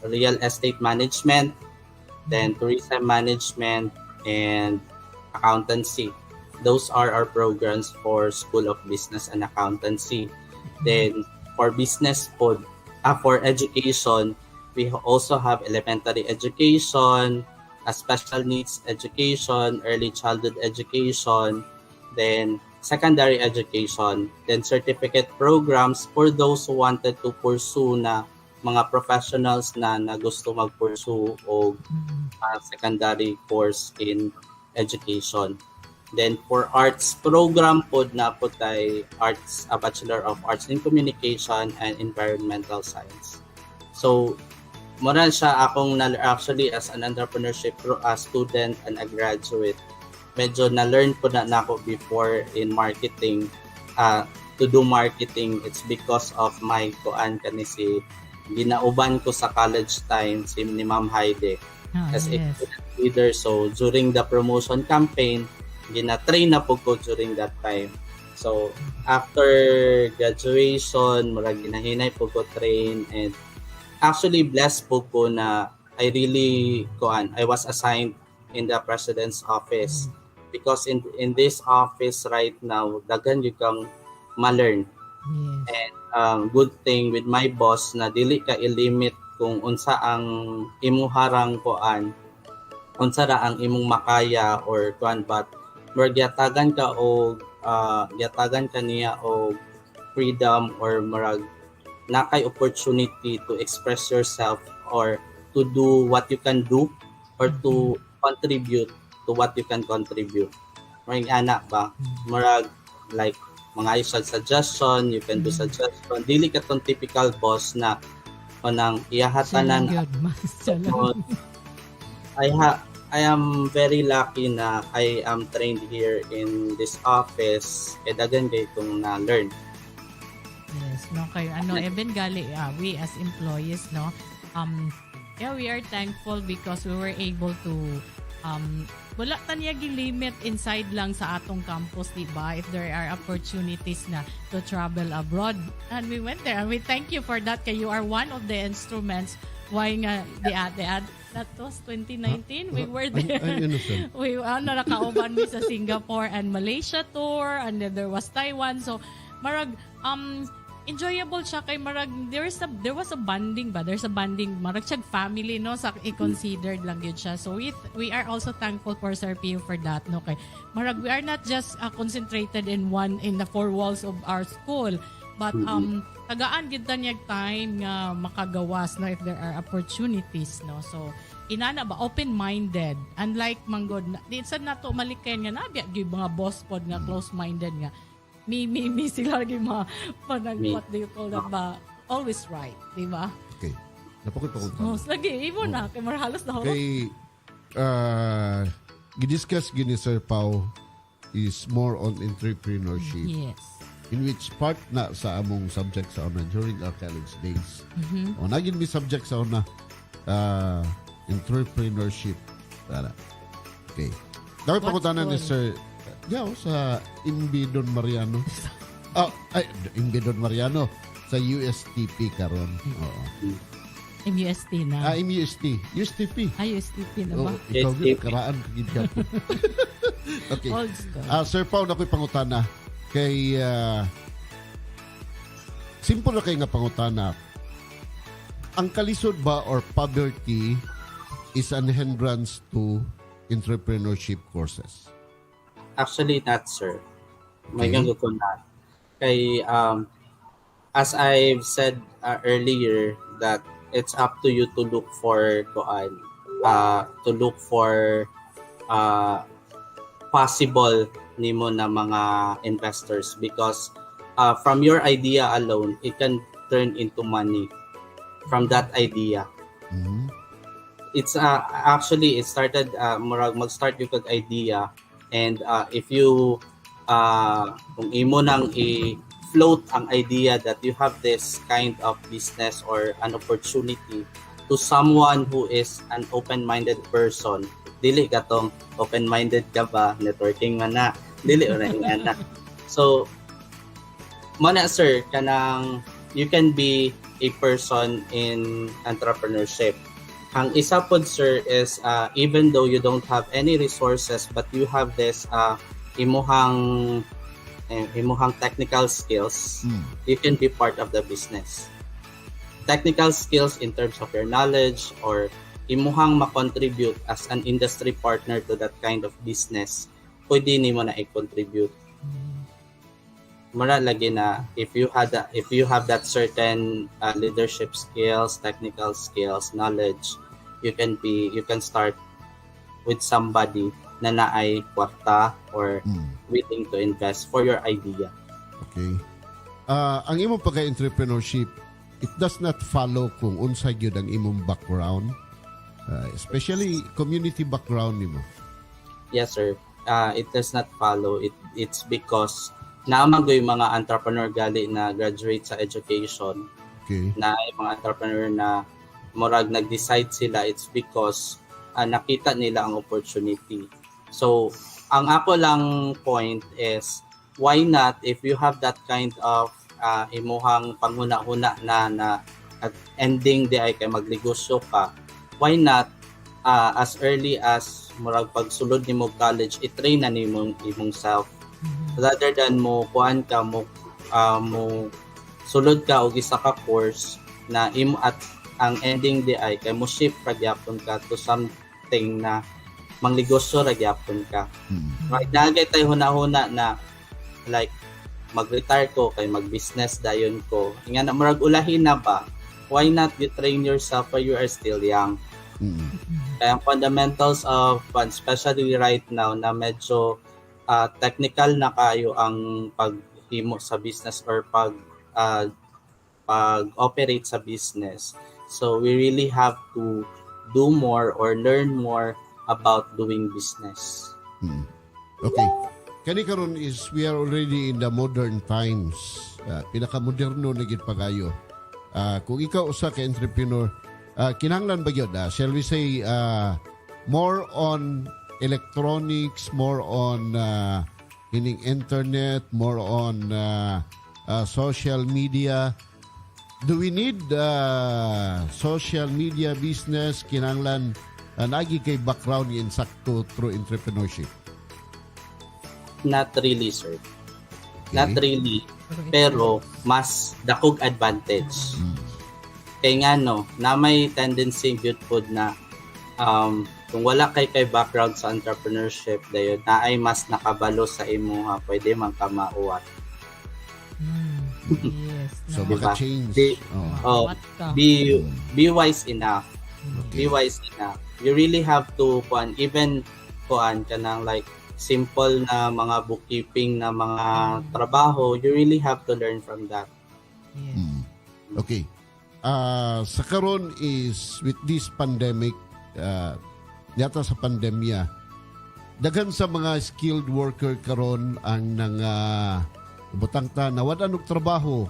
real estate management, then tourism management, and accountancy. Those are our programs for School of Business and Accountancy. Then for business po, for education, we also have elementary education, special needs education, early childhood education, then secondary education, then certificate programs for those who wanted to pursue na mga professionals na gusto mag-pursue o secondary course in education. Then for arts program po na po tayo arts, a Bachelor of Arts in Communication and Environmental Science. So, moral siya akong actually as an entrepreneurship student and a graduate. Medyo na-learn po na ako before in marketing, to do marketing. It's because of my kuan kanisi ginauban ko sa college time ni Ma'am Heide as a leader. So during the promotion campaign, gina-train na po ko during that time. So after graduation, murag ginahinay po ko train, and actually blessed po ko na I was assigned in the President's office. Because in this office right now, daghan yung kang ma-learn. Yes. And good thing with my boss na dili ka i-limit kung unsa ang imuharang kuan, unsa ra ang imong makaya or kuan, but magyatagan ka o yatagan ka niya o freedom or marag nakay opportunity to express yourself or to do what you can do or to contribute to what you can contribute. Marag anak ba? Marag like mga suggestion, you can do suggestion. Dili ka tong typical boss na nang iyahatanan. I am very lucky na I am trained here in this office. Dagan kay kong na-learn. Yes, no kayo. Even gali, we as employees, no, we are thankful because we were able to wala taniya limit inside lang sa atong campus, diba? If there are opportunities na to travel abroad, and we went there, and we thank you for that. Kaya you are one of the instruments why nga that was 2019. We were there. We nakauban mi sa Singapore and Malaysia tour, and then there was Taiwan. So marag enjoyable siya kay marag there was a bonding ba, there's a bonding marag siya family, no, sa i-considered lang yun siya. So we are also thankful for Sir Pio for that, no, kay marag we are not just concentrated in the four walls of our school, but tagaan gid niya time nga makagawas, no, if there are opportunities, no. So inana ba open-minded, unlike manggod di sad nato malikayan nga nabiya gyud mga boss pod nga close-minded nga me sila lagi what do you call that ba? Always right, di ba? Okay. Napakot pa kong lagi, ibo na. Kaya marahalos na ako. Kay, gidiscuss gini Sir Pao is more on entrepreneurship. Yes. In which part na sa among subject sa una during our college days. O naging may subject sa una entrepreneurship. Tara. Okay. Dapat pakutanan ni Sir sa Inbidon Mariano. Inbidon Mariano sa USTP karon. Oo. MUST na. MUST. USTP. USTP na ba? Ikaw gid karaan gid ka. Okay. Sir Pao, nakoy pangutana kay simple na kay nga pangutana. Ang kalisod ba or poverty is an hindrance to entrepreneurship courses? Actually, not, sir. May ganito ko na. Kay, as I've said earlier, that it's up to you to look for possible nimo na mga investors, because from your idea alone, it can turn into money from that idea. it's actually it started murag mag-start yung kag idea, and if you kung imo nang i-float ang idea that you have this kind of business or an opportunity to someone who is an open-minded person, dili ka tong open-minded ka ba, networking man na, dili ora na. So mo na sir, kanang you can be a person in entrepreneurship. Ang isa pod sir is even though you don't have any resources but you have this imuhang technical skills, you can be part of the business. Technical skills in terms of your knowledge or imuhang ma-contribute as an industry partner to that kind of business, pwede nimo na i-contribute. Mara lagi na if you have that certain leadership skills, technical skills, knowledge, you can start with somebody na naay kwarta or willing to invest for your idea. Okay. Ang imong pagka-entrepreneurship, it does not follow kung unsa gyud ang imong background, especially community background nimo. Yes sir. It does not follow. It's because naamagoy mga entrepreneur gali na graduate sa education. Okay. Na mga entrepreneur na murag nag-decide sila, it's because nakita nila ang opportunity. So, ang ako lang point is, why not if you have that kind of imuhang panghuna-huna na at ending di ay kay magnegosyo ka, why not as early as murag pagsulod nimo college, i-train na nimo imong self rather than mo kuan ka mo sulod ka og isa ka course na imo at ang ending di ay kay mo shift ra gyapon ka to something na mangnegosyo ra gyapon ka. Right, nagay tayo hunahuna na like mag-retire ko kay mag-business dayon ko. Nga na murag ulahin na ba? Why not you train yourself while you are still young? Kaya ang fundamentals of especially right now na medyo technical na kayo ang paghimo sa business or pag-operate sa business. So we really have to do more or learn more about doing business. Okay. Kani karon is we are already in the modern times. Pinaka-moderno na gid pagayo. Kung ikaw usa ka entrepreneur, kinahanglan ba gyud shall we say more on electronics, more on ining internet, more on social media. Do we need social media business? Kinahanglan nagi kay background in sakto through entrepreneurship? Not really, sir. Not really. Pero mas dakog advantage. Kaya nga no, na may tendency good food na kung wala kay background sa entrepreneurship dayon na ay mas nakabalo sa imo pwede man ka mauwat. Yes. So no. baka change. Be wise enough. Okay. Be wise enough. You really have to even kanang like simple na mga bookkeeping na mga trabaho, you really have to learn from that. Yes. Okay. Sa karon is with this pandemic, yata sa pandemya, daghan sa mga skilled worker karon ang nang butang ta na wala og trabaho,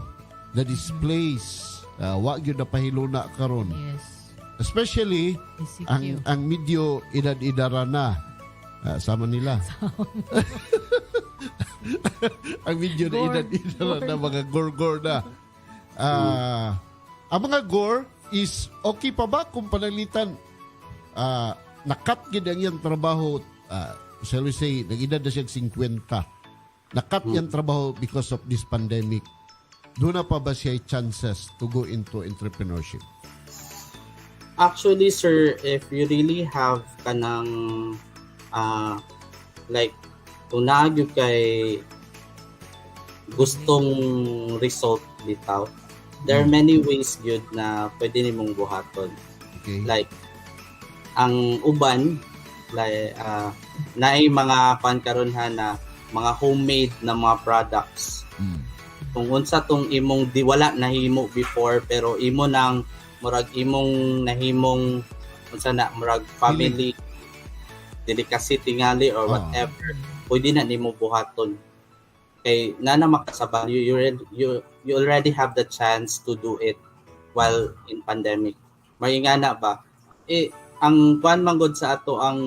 na displays, wa gyud na pahiluna karon. Yes. Especially ECQ. ang medyo edad-edara na sama nila. Ang medyo na edad-edara na mga gorgor na. Ang mga gore is okay pa ba kung panalitan nakat gid ang iyang trabaho, shall we say nag-edad na siya 50, nakat iyang trabaho because of this pandemic, doon na pa ba siya chances to go into entrepreneurship? Actually, sir, if you really have kanang like kung naagyo kay gustong result bitaw, there are many ways good na pwede nimong buhaton. Okay. Like ang uban like naay mga pankaronhan na mga homemade na mga products. Kung unsa tong imong diwala nahimo before pero imo nang murag imong nahimong unsa na murag family delicacy tingali or whatever, pwede na nimo buhaton. Kay nana makasabal, you already have the chance to do it while in pandemic. Maingana ba? Ang kuan manggod sa ato ang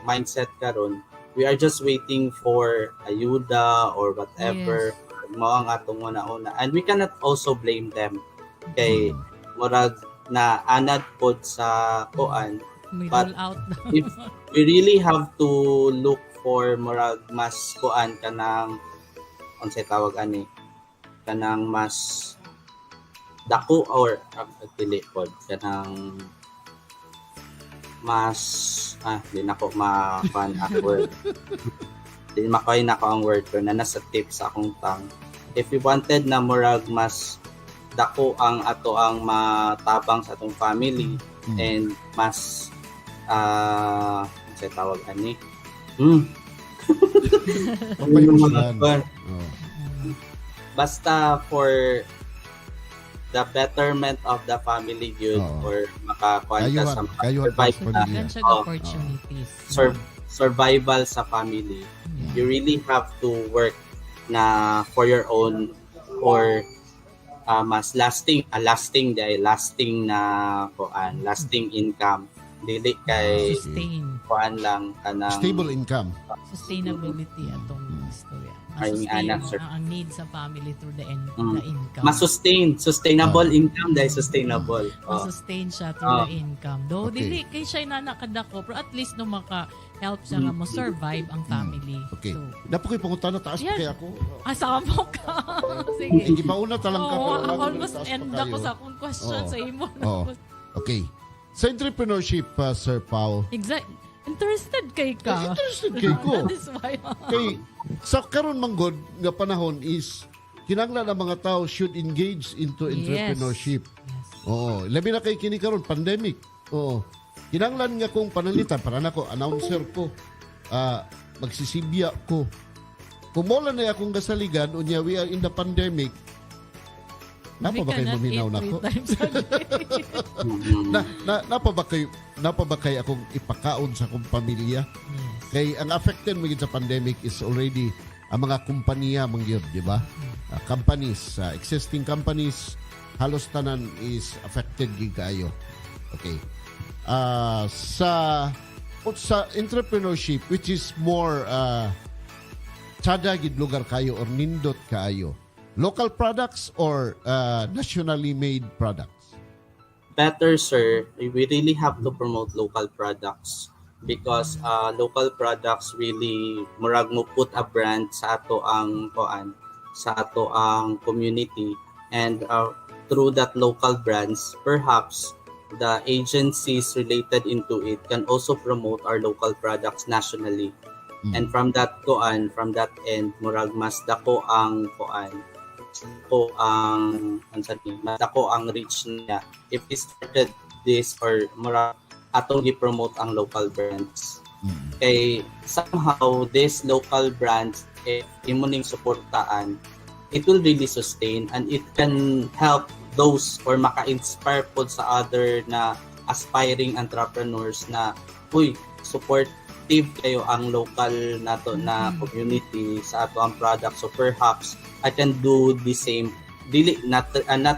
mindset karon, we are just waiting for ayuda or whatever. Mao ang atong una-una. And we cannot also blame them. Kay murag na anad pod sa kuan. But if we really have to look for murag mas kuan kanang unsay tawag ani kanang mas dako or dili pod kanang mas di na ko ma-fan word. Di makoy na ko ang word ko na nasa tip sa akong tang. If we wanted na murag mas dako ang ato ang matabang sa atong family and mas unsay tawag ani basta for the betterment of the family yun or makakuha ka sa opportunities. Survival sa family. You really have to work na for your own or mas lasting na kuan, lasting income. Dili kay kuan lang kanang stable income. Sustainability atong istorya. Ang need sa family through the income. Sustainable income dahil sustainable. Sustain siya through the income. Though dili kay siya nakadako pero at least no maka-help siya nga mo survive ang family. Okay. So, dapat ko'y pangutan na taas pa kaya ako. Asama ka. Sige. Sige, mauna talang ka. Almost end ako sa akong question sa imo. Okay. Sa entrepreneurship, Sir Pao. Exactly. Interested kay ka. Interested kay ko. That is why. Kay, sa karon manggod nga panahon is, kinanglan ang mga tao should engage into entrepreneurship. Oo. Labi na kay kini karon pandemic. Oo. Kinanglan nga kong panalitan, para na ko, announcer ko, magsisibya ko. Kumulan na akong gasaligan, unya we are in the pandemic, napa ba kayo maminaw na ko? Napa ba kayo akong ipakaon sa akong pamilya? Kay ang affected mo sa pandemic is already ang mga kumpanya mangyod, di ba? Companies, existing companies, halos tanan is affected gid kayo. Okay. Sa entrepreneurship, which is more tsada gid lugar kayo or nindot kayo, local products or nationally made products? Better, sir. We really have to promote local products because local products really murag mo put a brand sa ato ang kuan, sa ato ang community, and through that local brands, perhaps the agencies related into it can also promote our local products nationally. And from that end, murag mas dako ang kuan, dako ang reach niya if we started this or mura atong gi-promote ang local brands. Kay somehow this local brands imo ning suportaan, it will really sustain and it can help those or maka-inspire po sa other na aspiring entrepreneurs na supportive kayo ang local nato na community sa ato ang product, so perhaps I can do the same, not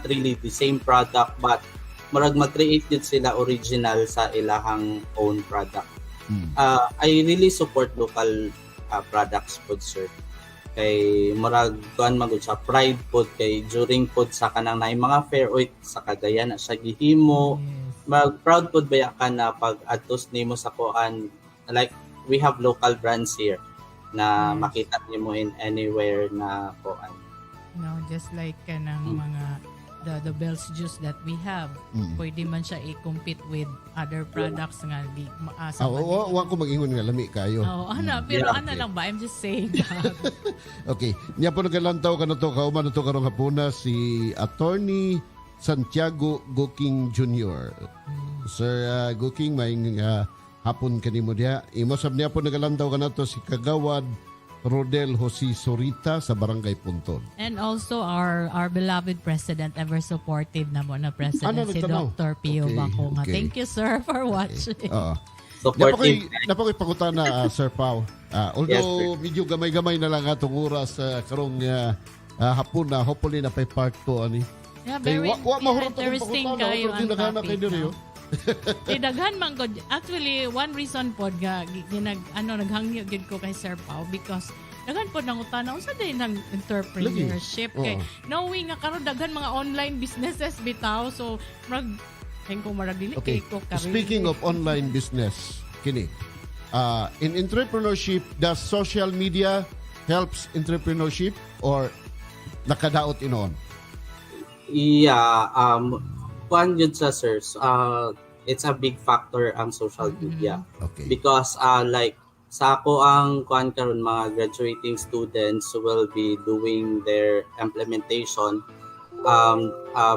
really the same product, but murag mag-create din sila original sa ilahang own product. I really support local products po, sir. Kay murag kuan magud sa pride po kay during po sa kanang nay mga fair oy sa Cagayan na siya gihimo. Mag proud po ba ka na pag adtos nimo sa kuan, like we have local brands here na makita nimo in anywhere na kuan. No, just like kanang mga the Bell's juice that we have, pwede man siya i-compete with other products nga di maasa. Wa ko mag-ingon nga lami kayo. Pero lang ba? I'm just saying that. Okay. Niya po nagalantaw ka na to, kauman na to karong hapuna si Attorney Santiago Goking Jr. Sir Goking, may hapon kanimo diha. Imo sab niya po nagalantaw ka na to si Kagawad Rodel Jose Sorita sa Barangay Puntod. And also our beloved president, ever supportive na mo na president si nagtanaw? Dr. Pio Okay, Bacunga. okay. Thank you, sir, for watching. Supportive. Napakoy pagutan na Sir Pao. Although Yes, medyo gamay-gamay na lang atong oras karong hapon na hopefully na pay part 2 ani. Yeah, Kay very interesting kayo ang topic. Kayo, Daghan man gud. Actually, one reason pod nga naghangyo gid ko kay Sir Pao because daghan pod nang utana unsa day nang entrepreneurship kay knowing nga karon daghan mga online businesses bitaw so marag dili Okay. kay ko career. Speaking of online business, kini. In entrepreneurship, does social media helps entrepreneurship or nakadaot inon? Yeah, kuan jud sa sir. It's a big factor ang social media. Okay. Because like sa ako ang kuan karon mga graduating students will be doing their implementation.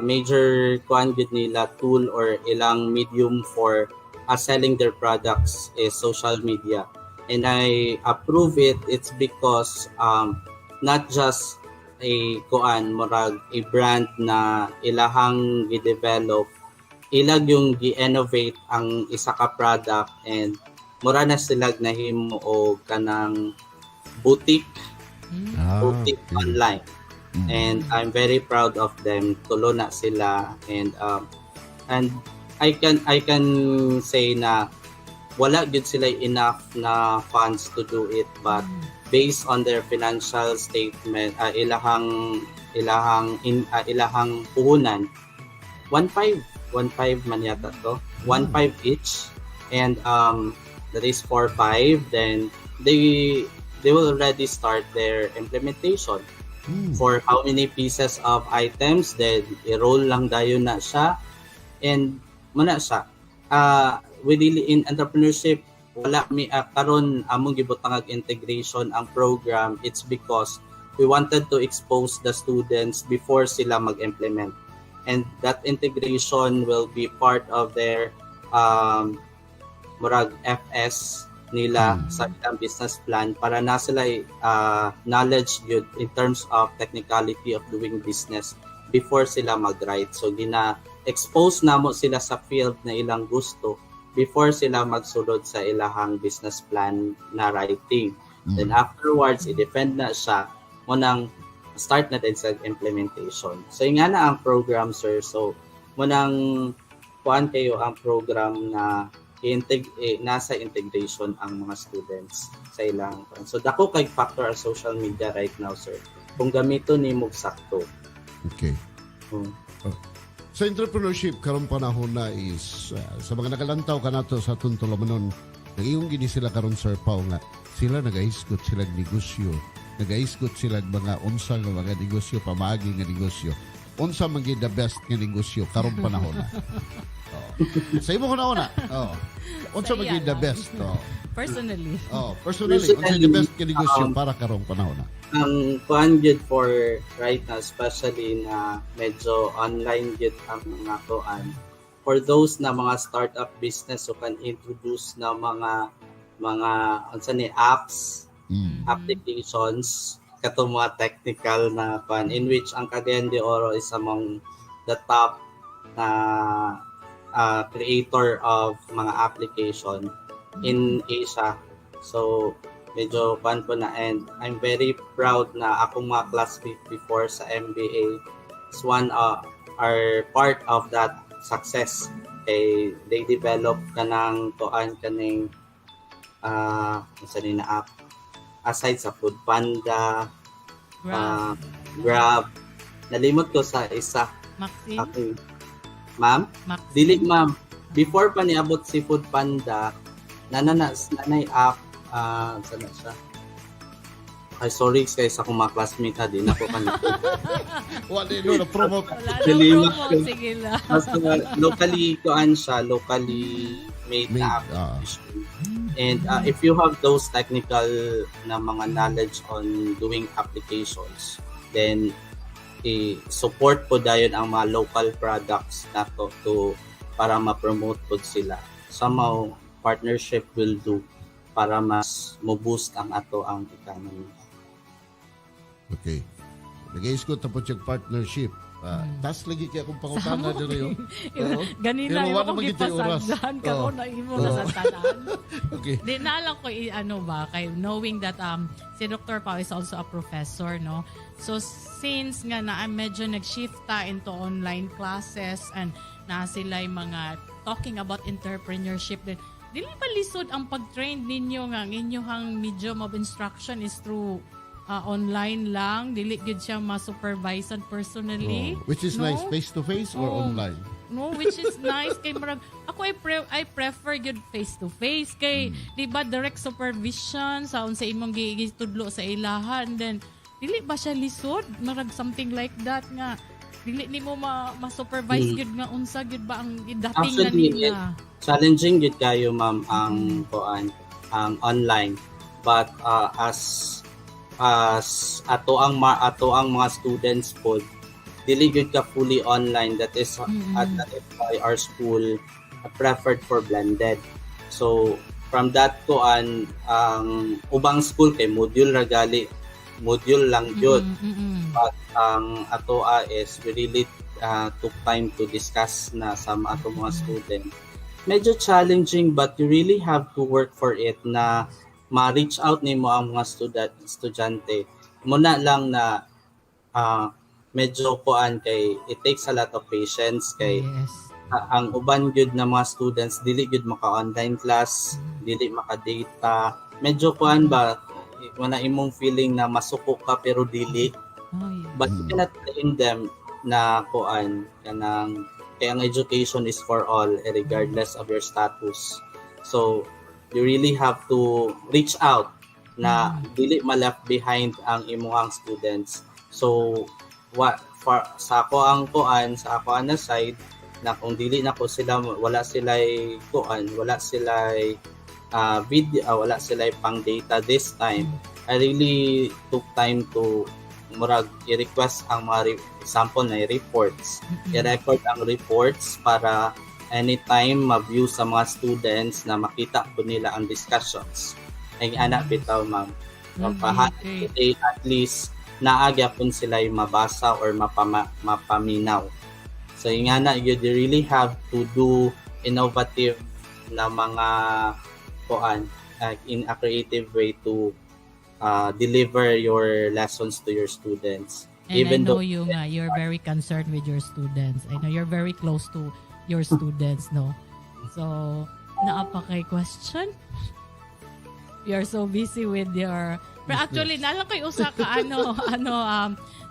Major kuan gud nila tool or ilang medium for selling their products is social media. And I approve it. It's because not just a kuan murag a brand na ilahang gi-develop, ilag yung gi-innovate ang isa ka product and mura na sila nahimo og kanang boutique online. And I'm very proud of them. Tulo na sila and I can say na wala gid sila enough na funds to do it but based on their financial statement ilahang puhunan 1.5 man yata to 1.5 each and that is 4.5 then they will already start their implementation for how many pieces of items then i-roll lang dayon na siya and muna siya within in entrepreneurship wala mi karon among gibutang integration ang program. It's because we wanted to expose the students before sila mag-implement and that integration will be part of their murag FS nila sa ilang business plan para na sila knowledge yun in terms of technicality of doing business before sila mag-write. So gina-expose namo sila sa field na ilang gusto before sila magsulod sa ilahang business plan na writing. Then afterwards, i-defend na siya munang start na din sa implementation. So yung nga na ang program, sir. So munang kuan kayo ang program na nasa integration ang mga students sa ilang. So dako kay factor ang social media right now, sir. Kung gamito ni mo sakto. Okay. Sa entrepreneurship, karong panahon na is sa mga nakalantaw ka nato sa tuntulamanon, nag-iong gini sila karon Sir Pao nga sila nagaisgot sila negosyo, nagaisgot sila mga unsa nga mga negosyo, pamagi nga negosyo. Unsa man gyud the best nga negosyo karong panahon na. Sa imo ko na una. Unsa man gyud the best? Personally. Personally, unsa the best nga negosyo para karong panahon na? Ang kuan gyud for right now, especially na medyo online gyud ang mga kuan. For those na mga startup business who can introduce na mga unsa ni apps, applications, kato mga technical na kuan in which ang Cagayan de Oro is among the top creator of mga application in Asia. So medyo fun po na and I'm very proud na akong mga classmates before sa MBA is one are part of that success. They develop kanang kuan kaning na app aside sa Food Panda, Grab. Nalimot ko sa isa. Maxine? Okay. Ma'am? Maxine? Dili ma'am. Before pa niabot si Food Panda, nanay app sana siya. Ay, sorry guys, akong mga classmate din ako kanito. Wala no na-promote. Sige lang. Locally made na application. And if you have those technical na mga knowledge on doing applications, then support po dayon ang mga local products na to para ma-promote po sila. Somehow, partnership will do para mas mo-boost ang ato ang economy. Okay. Nag-i-scoot tapos yung partnership. Tas lagi kaya akong pangutana din rin. Ganina Pero yung wala akong maging tayo oras. gipasagdan karon na imo na sa tanan. Okay. Di na lang ko ano ba kay knowing that si Dr. Pao is also a professor, no. So since nga na medyo nag-shift ta into online classes and na sila mga talking about entrepreneurship din. Dili ba lisod ang pag-train ninyo nga ang inyong medium of instruction is through online lang, dili gid siya ma-supervisean personally. Which is no? nice, face-to-face or online? No, which is nice kay marag ako I prefer good face to face kay di ba direct supervision sa unsa imong gitudlo sa ilahan, then dili ba siya lisod marag something like that nga dili nimo ma-supervise gud nga unsa gud ba ang dating na Actually, nila. challenging gid kayo ma'am ang kuan ang online, but as ato ang mga students po dili gyud ka fully online. That is that is why our school preferred for blended. So from that kuan ang ubang school kay module lang gyud, but ang ato is we really took time to discuss na sa ato mga students. Medyo challenging, but you really have to work for it na ma-reach out nimo ang mga estudyante. Muna lang na medyo kuan kay it takes a lot of patience kay Yes. ang uban gyud na mga students dili gyud maka-online class, dili maka-data. Medyo kuan ba wala imong feeling na masuko ka pero dili. Oh, yeah. But you cannot blame them na kuan kanang kaya ang education is for all regardless of your status. So you really have to reach out na dili ma-left behind ang imong students. So sa ako ang side na kung dili na ko sila wala sila video, wala sila pang data this time. I really took time to i-request ang mga example na reports. I-record ang reports para anytime ma-view sa mga students na makita po nila ang discussions. Ay anak bitaw ma'am. Okay. At least naagya po sila yung mabasa or mapaminaw. So yung anak, you really have to do innovative na mga in a creative way to deliver your lessons to your students. And even I know you're very concerned with your students. I know you're very close to your students, no? So, naapa kay question? You're so busy with your... Pero actually, nalang kay usa ka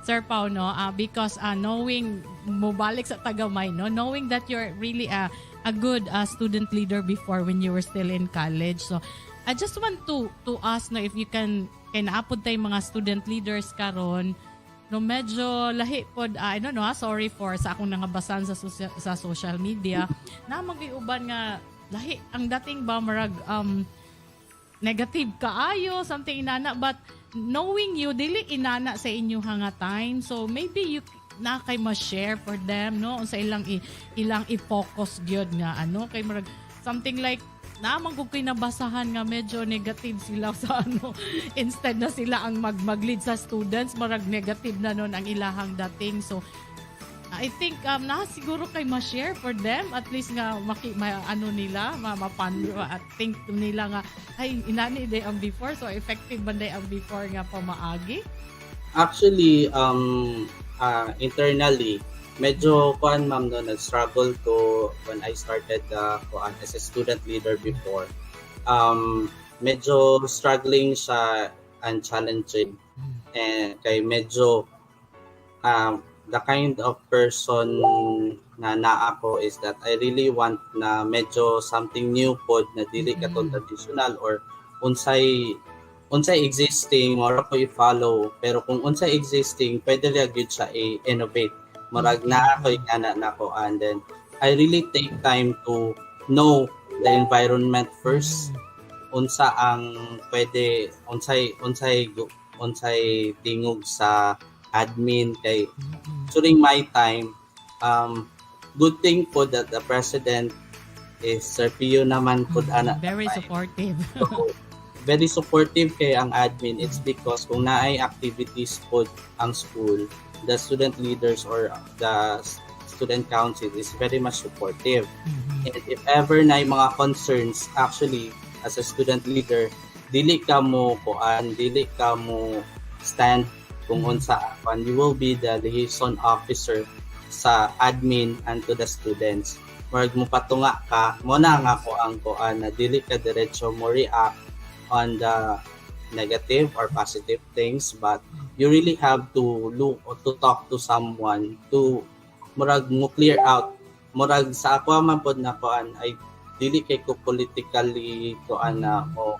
Sir Pao, no? Because knowing, mubalik sa Tagamay, no? Knowing that you're really a good student leader before when you were still in college. So, I just want to ask, no, if you can naapod tayo mga student leaders karon, no, medyo lahi pod I don't know, sorry for sa akong nangabasan sa social media na magiuban nga lahi ang dating ba marag negative kaayo something inana, but knowing you dili inana sa inyo hanga time, so maybe you na kay ma-share for them, no, sa ilang i-focus gyud nga kay marag something like naman kung kinabasahan nga medyo negative sila sa instead na sila ang mag-lead sa students, marag negative na nun ang ilahang dating. So I think siguro kay ma-share for them at least nga think nila nga ay inani day ang before, so effective ba day ang before nga pamaagi. Actually internally medyo ma'am no, nag-struggle to when I started as a student leader before. Medyo struggling siya and challenging, and kay medyo the kind of person na ako is that I really want na medyo something new pod na dili katong traditional or unsay existing or ako i-follow, pero kung unsay existing pwede ra gyud siya i-innovate. Marag na ako nako, and then I really take time to know the environment first. Unsa ang pwede unsay tingog sa admin kay during my time good thing po that the president is Sir Pio naman po Very supportive. So, very supportive kay ang admin. It's because kung naay activities po ang school, the student leaders or the student council is very much supportive. And if ever na mga concerns, actually, as a student leader, dili ka mo stand kung unsa and you will be the liaison officer sa admin and to the students. Murag mo patunga ka, mo na nga ko ang kuan na dili ka diretso mo react on the negative or positive things, but you really have to look or to talk to someone to murag mo clear out. Murag sa ako man pod na kuan ay dili kay ko politically kuan na mo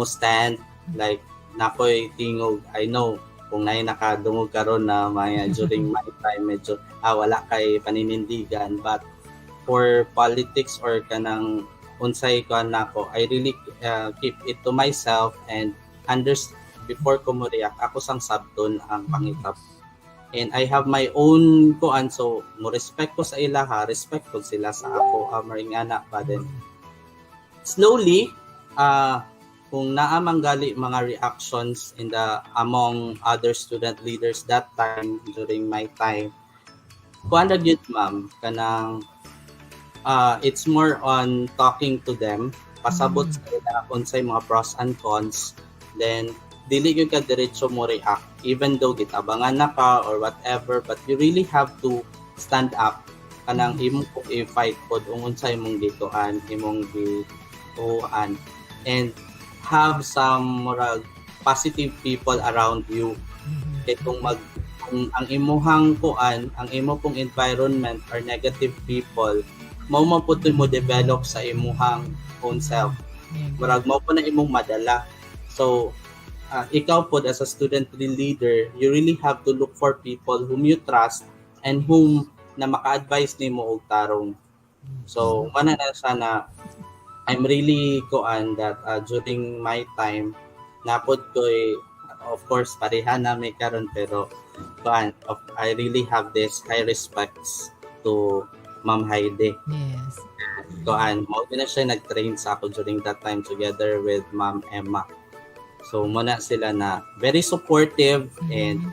stand like nakoy tingog. I know kung nay nakadungog karon na maya during my time medyo wala kay paninindigan, but for politics or kanang unsay kuan nako, I really keep it to myself and before ko mo react ako sang sabton ang pangitap. And I have my own kuan, so mo respect ko sa ilaha, respect ko sila sa ako maringana pa din. Slowly kung naamang gali mga reactions in the among other student leaders that time during my time, kuan ra gyud ma'am kanang it's more on talking to them, pasabot sa ila unsay mga pros and cons, then dili gyud ka diretso mo react even though gitabangan na ka or whatever, but you really have to stand up kanang imong i-fight pod unsay imong gituan, imong gituan, and have some moral positive people around you. Kaya kung ang imuhang kuan, ang imo pong environment or negative people, mao man pud mo develop sa imuhang own self. Murag mao po na imong madala. So ikaw po as a student leader, you really have to look for people whom you trust and whom na maka-advise nimo og tarong. So mana na sana I'm really kuan that during my time napod ko of course pareha na may karon, pero kuan I really have this high respects to Ma'am Heidi. Yes. Kuan mo na siya nag-train sa ako during that time together with Ma'am Emma. So muna sila na very supportive and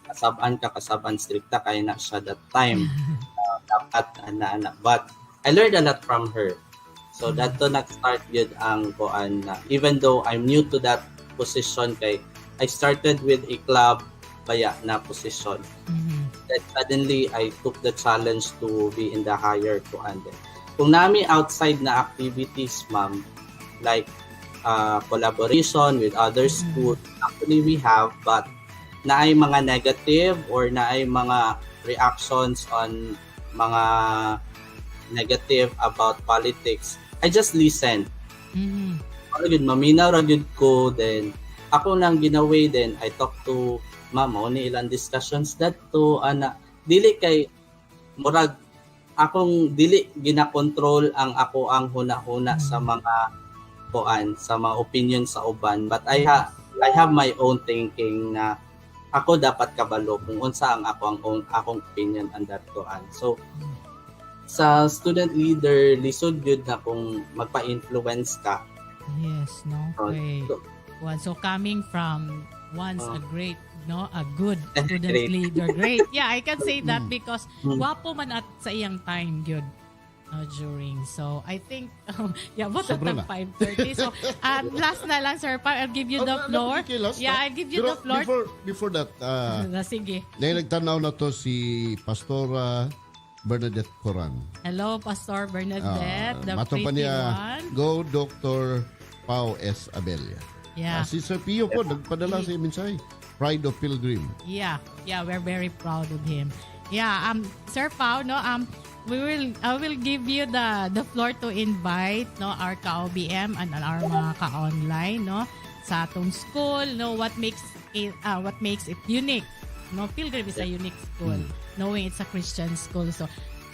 kasaban stricta kay na siya that time. Dapat ana but I learned a lot from her. So that to nag-start yun ang kuan na even though I'm new to that position kay I started with a club baya na position. Then suddenly I took the challenge to be in the higher kuan. Kung nami outside na activities ma'am, like collaboration with other schools, actually we have, but naay mga negative or naay mga reactions on mga negative about politics, I just listen. Maminaw ra gyud ko, then ako nang ginaway, then I talk to ma'am ni ilang discussions dadto ana dili kay murag akong dili gina-control ang ako ang huna-huna sa mga kuan sa mga opinion sa uban, but I have my own thinking na ako dapat kabalo kung unsa ang akong opinion on that kuan. So sa student leader lisod gyud na kung magpa-influence ka. Yes, no. Okay. So coming from once a great, a good student leader. Great. Yeah, I can say that because wapo man at sa iyang time gyud during. So I think what at 5:30. So last na lang sir, I'll give you the floor. Yeah, I'll give you the floor. Before that, sige. nagtanaw na to si Pastora Bernadette Coran. Hello, Pastor Bernadette, the mato pa pretty niya, one. Go Dr. Pau S. Abella. Yeah. Si Sir Pio po, nagpadala sa mensahe. Pride of Pilgrim. Yeah, we're very proud of him. Yeah, Sir Pau, I will give you the floor to invite our ka-OBM and our mga ka-online sa atong school, what makes it unique. Pilgrim is a unique school, knowing it's a Christian school. So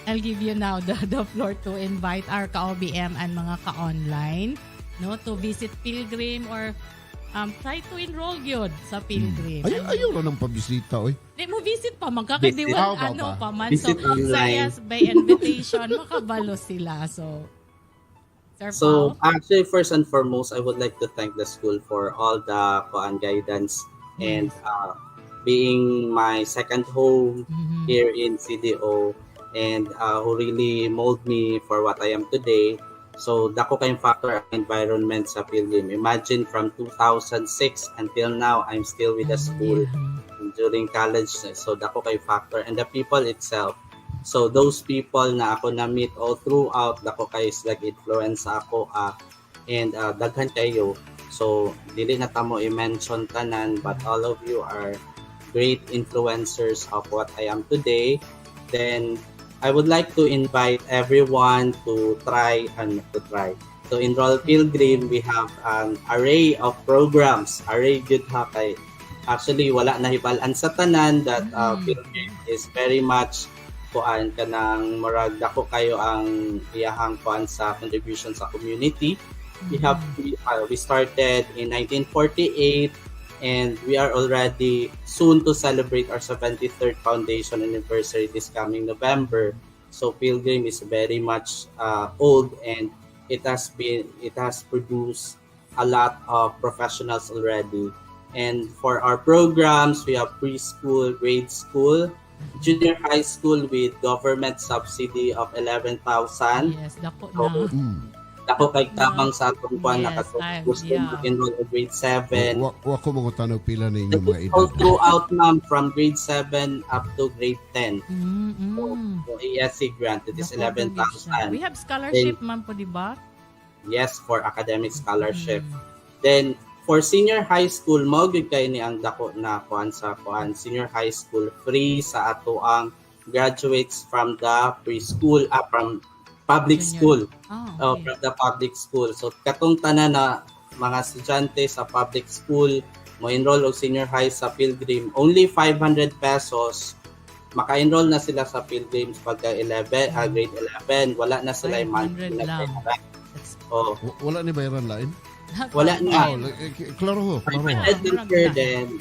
I'll give you now the floor to invite our ka-OBM and mga ka-online to visit Pilgrim or try to enroll yun sa Pilgrim. Ayaw na ng pabisita, oy. Mo visit pa, magkakadiwan pa man. So, Visit online. by invitation, makabalo sila. So, Sir So Pao? actually, first and foremost, I would like to thank the school for all the guidance and being my second home here in CDO, and who really mold me for what I am today. So dako kayong factor ang environment sa Pilgrim. Imagine from 2006 until now, I'm still with the school during college. So dako kay factor, and the people itself. So those people na ako na-meet all throughout, dako kayo nag-influence sa ako, and daghan kayo. So dili na tamo i-mention tanan, but all of you are great influencers of what I am today. Then I would like to invite everyone to enroll Pilgrim. We have an array of programs, array good ha kay. Actually wala na hibalan sa tanan that Pilgrim is very much kuan kanang murag dako kayo ang iyahang kuan sa contribution sa community. We started in 1948, and we are already soon to celebrate our 73rd foundation anniversary this coming November. So Pilgrim is very much old, and it has produced a lot of professionals already. And for our programs, we have preschool, grade school, junior high school with government subsidy of 11,000. Yes, dako na. Dako kay tabang sa atong kuan Yes, gusto yeah. to enroll in grade 7. Wa ko mga tanong pila na inyong mga All edad. throughout, ma'am, from grade 7 up to grade 10. So ESC grant, it is Dako, 11,000. We have scholarship, ma'am po, di ba? Yes, for academic scholarship. Then for senior high school, mao gyud kay ni ang dako na kuan sa kuan. Senior high school free sa ato ang graduates from the preschool, from public school. Okay. From the public school. So katong tanan na mga estudyante sa public school mo enroll og senior high sa Pilgrim, only 500 pesos maka-enroll na sila sa Pilgrims pagka grade 11. Wala na sila 500 lang. Oh, Wala ni bayaran lain? wala na. Klaro ho. Then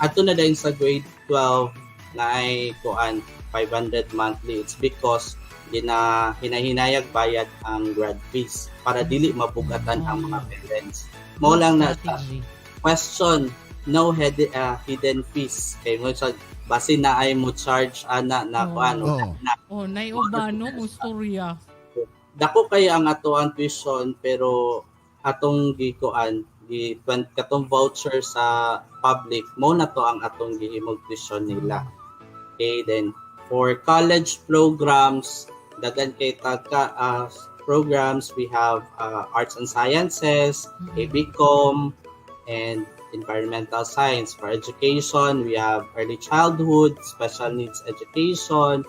ato na din sa grade 12 na ay kuan 500 monthly. It's because di na hinahinayag bayad ang grad fees para dili mabugatan ang mga parents. Mo lang na question, no hidden fees. Kay mo sa base na ay mo charge ana na kuan na. Nay ubano mo istorya. Dako kay ang ato ang tuition, pero atong gikuan katong voucher sa public mo na to ang atong gihimog tuition nila. Okay, then for college programs, dagan kay programs, we have arts and sciences, ABCom, and environmental science. For education, we have early childhood, special needs education,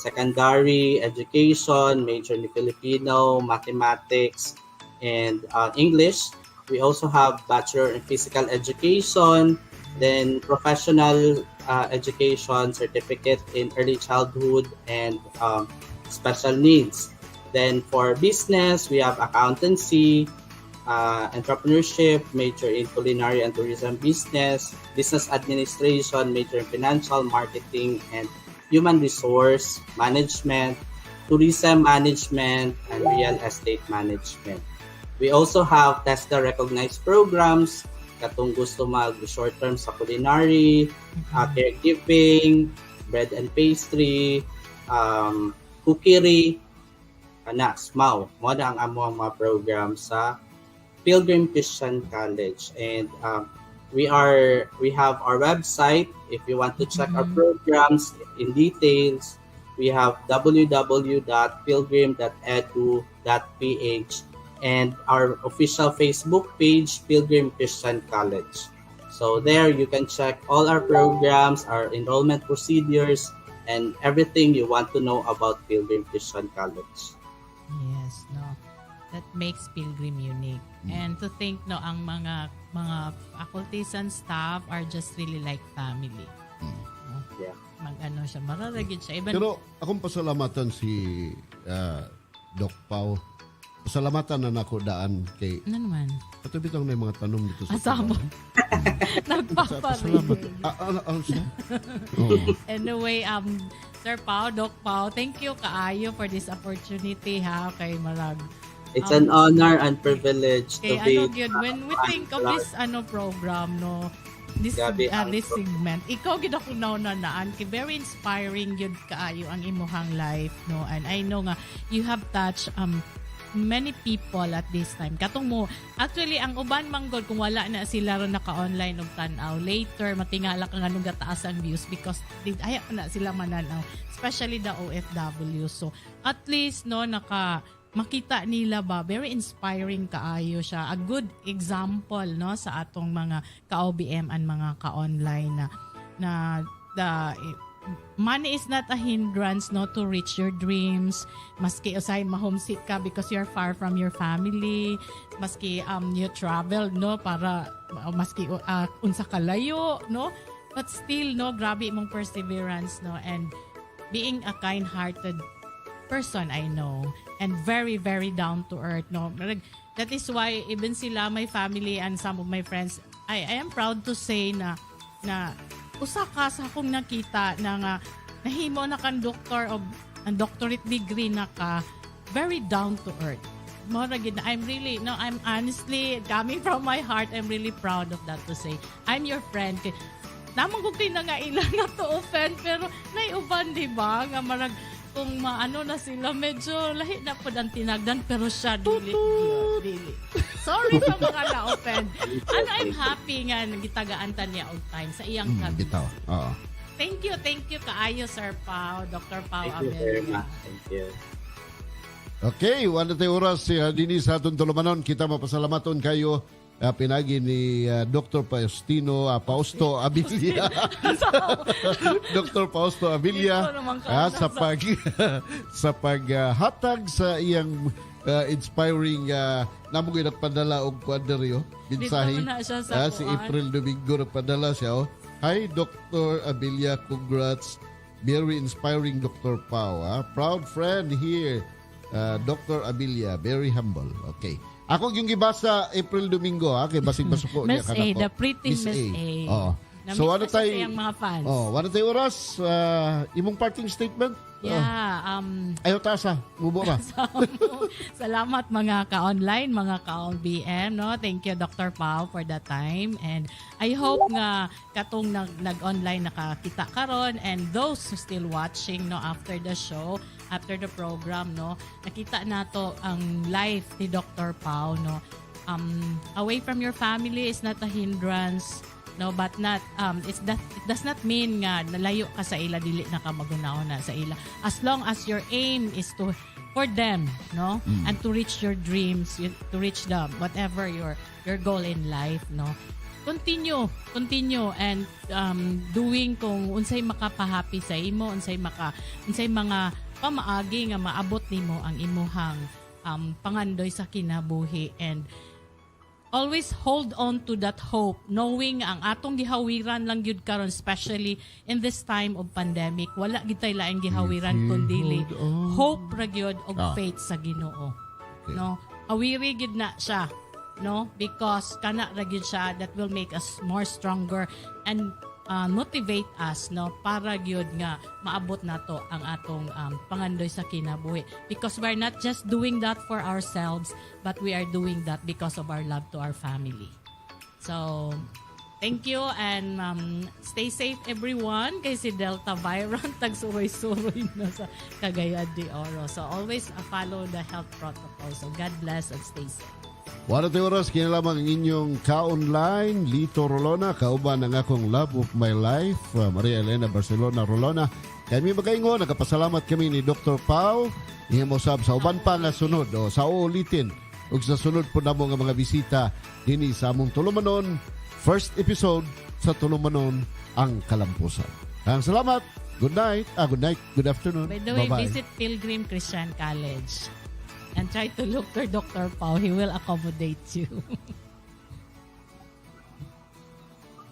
secondary education, major in Filipino, mathematics, and English. We also have bachelor in physical education, then professional education, certificate in early childhood and special needs. Then for business, we have accountancy, entrepreneurship, major in culinary and tourism business, business administration, major in financial marketing and human resource management, tourism management, and real estate management. We also have TESDA recognized programs, katong gusto mag short term sa culinary, caregiving, bread and pastry, cookery, SMAW. Mo na ang among mga program sa Pilgrim Christian College. And we have our website. If you want to check our programs in details, we have www.pilgrim.edu.ph and our official Facebook page, Pilgrim Christian College. So there you can check all our programs, our enrollment procedures, and everything you want to know about Pilgrim Christian College. Yes, no. That makes Pilgrim unique. And to think no ang mga faculties and staff are just really like family. No? Yeah. Mag-ano siya, mararagid siya. Even, Pero akong pasalamatan si Doc Pao. Pasalamatan na nako daan kay ano naman? Ato bitang may mga tanong dito sa Asamo. Salamat. Nagpaparinig. Ano siya? Oo. Anyway, Sir Pao, Doc Pao, thank you kaayo for this opportunity ha kay Marag. It's an honor and privilege to Kay be yun, when we think of this program, no, this Gabi, this segment, ikaw gid ako naunanaan kay very inspiring yun kaayo ang imuhang life, no, and I know nga you have touched many people at this time. Katong mo, actually ang uban manggod kung wala na sila ron naka-online og tan-aw, later matingala ka nga nung gataas ang views because ay na sila mananaw, especially the OFW. So at least no makita nila ba, very inspiring kaayo siya, a good example no sa atong mga ka-OBM and mga ka-online na the money is not a hindrance no to reach your dreams, maski usay ma-homesick ka because you're far from your family, maski you travel no para maski unsa kalayo no, but still no grabe imong perseverance no, and being a kind-hearted person I know, and very very down to earth no. That is why even sila, my family and some of my friends, I am proud to say na usa ka sa akong nakita na nga nahimo na kan doctor of ang doctorate degree na ka, very down to earth. I'm really no, I'm honestly coming from my heart, I'm really proud of that to say. I'm your friend. Namang ko kinangailan na to offend pero naiuban di ba nga marag kung maano na sila, medyo lahi na po ang tinagdan, pero siya, dili. Sorry sa mga na-offend. I'm happy nga, nagitagaan ta niya all time sa iyang kabit. Bitaw. Oo. Thank you kaayo, Sir Pao, Dr. Pao Thank you very ABELLA. much. Thank you. Okay, wala tayo oras dini sa atong tulumanon. Kita mapasalamaton kayo pinagi ni Dr. Fausto Abilia. Dr. Fausto Abilia sa paghatag sa iyang inspiring namo gyud nagpadala og kwadryo mensahe. Si April Domingo nagpadala siya. Hi Dr. Abilia, congrats. Very inspiring Dr. Pao. Proud friend here. Dr. Abilia, very humble. Okay. Ako yung gibasa April Domingo kay basig-basok ko niya Miss A, kanako. the pretty Miss A. Oo. So ano tayo? Mga fans. Ano tayo oras? Imong parting statement? Yeah, Ayaw tasa, mubo ra. Salamat mga ka-online, mga ka-OBM, no? Thank you Dr. Pao for the time, and I hope nga katong nag-online nakakita karon, and those who still watching no after the show, after the program no, nakita nato ang life ni Dr. Pao no. Away from your family is not a hindrance. No, but not it does not mean nga nalayo ka sa ila, dili na ka magunaw na sa ila, as long as your aim is for them no, and to reach your dreams, to reach the whatever your goal in life no, continue and doing kung unsay makapahappy sa imo, unsay mga pamaagi nga maabot nimo ang imuhang pangandoy sa kinabuhi, and always hold on to that hope, knowing ang atong gihawiran lang gyud karon, especially in this time of pandemic, wala gid tay laing gihawiran kundi hope ra gyud og faith sa Ginoo. Okay. No, awiri gyud na siya, no, because kana ra gyud siya that will make us more stronger and motivate us no para gyud nga maabot nato ang atong pangandoy sa kinabuhi, because we're not just doing that for ourselves, but we are doing that because of our love to our family. So thank you, and stay safe everyone, kay si Delta variant tagsuroy-suroy na sa Cagayan de Oro, so always follow the health protocol. So God bless and stay safe. Wala tayo oras, kinalamang ang inyong ka-online, Lito Rolona, kauban ang akong love of my life, Maria Elena Barcelona Rolona. Kami magaingo, nagapasalamat kami ni Dr. Pao, niya mo sab sa uban pa nga sunod, o sa uulitin, o sa sunod po na mo nga mga bisita, dini sa among Tulumanon, first episode sa Tulumanon, ang Kalampusan. Ang salamat, good night, good afternoon. By the way, bye-bye. visit Pilgrim Christian College and try to look for Dr. Pao. He will accommodate you.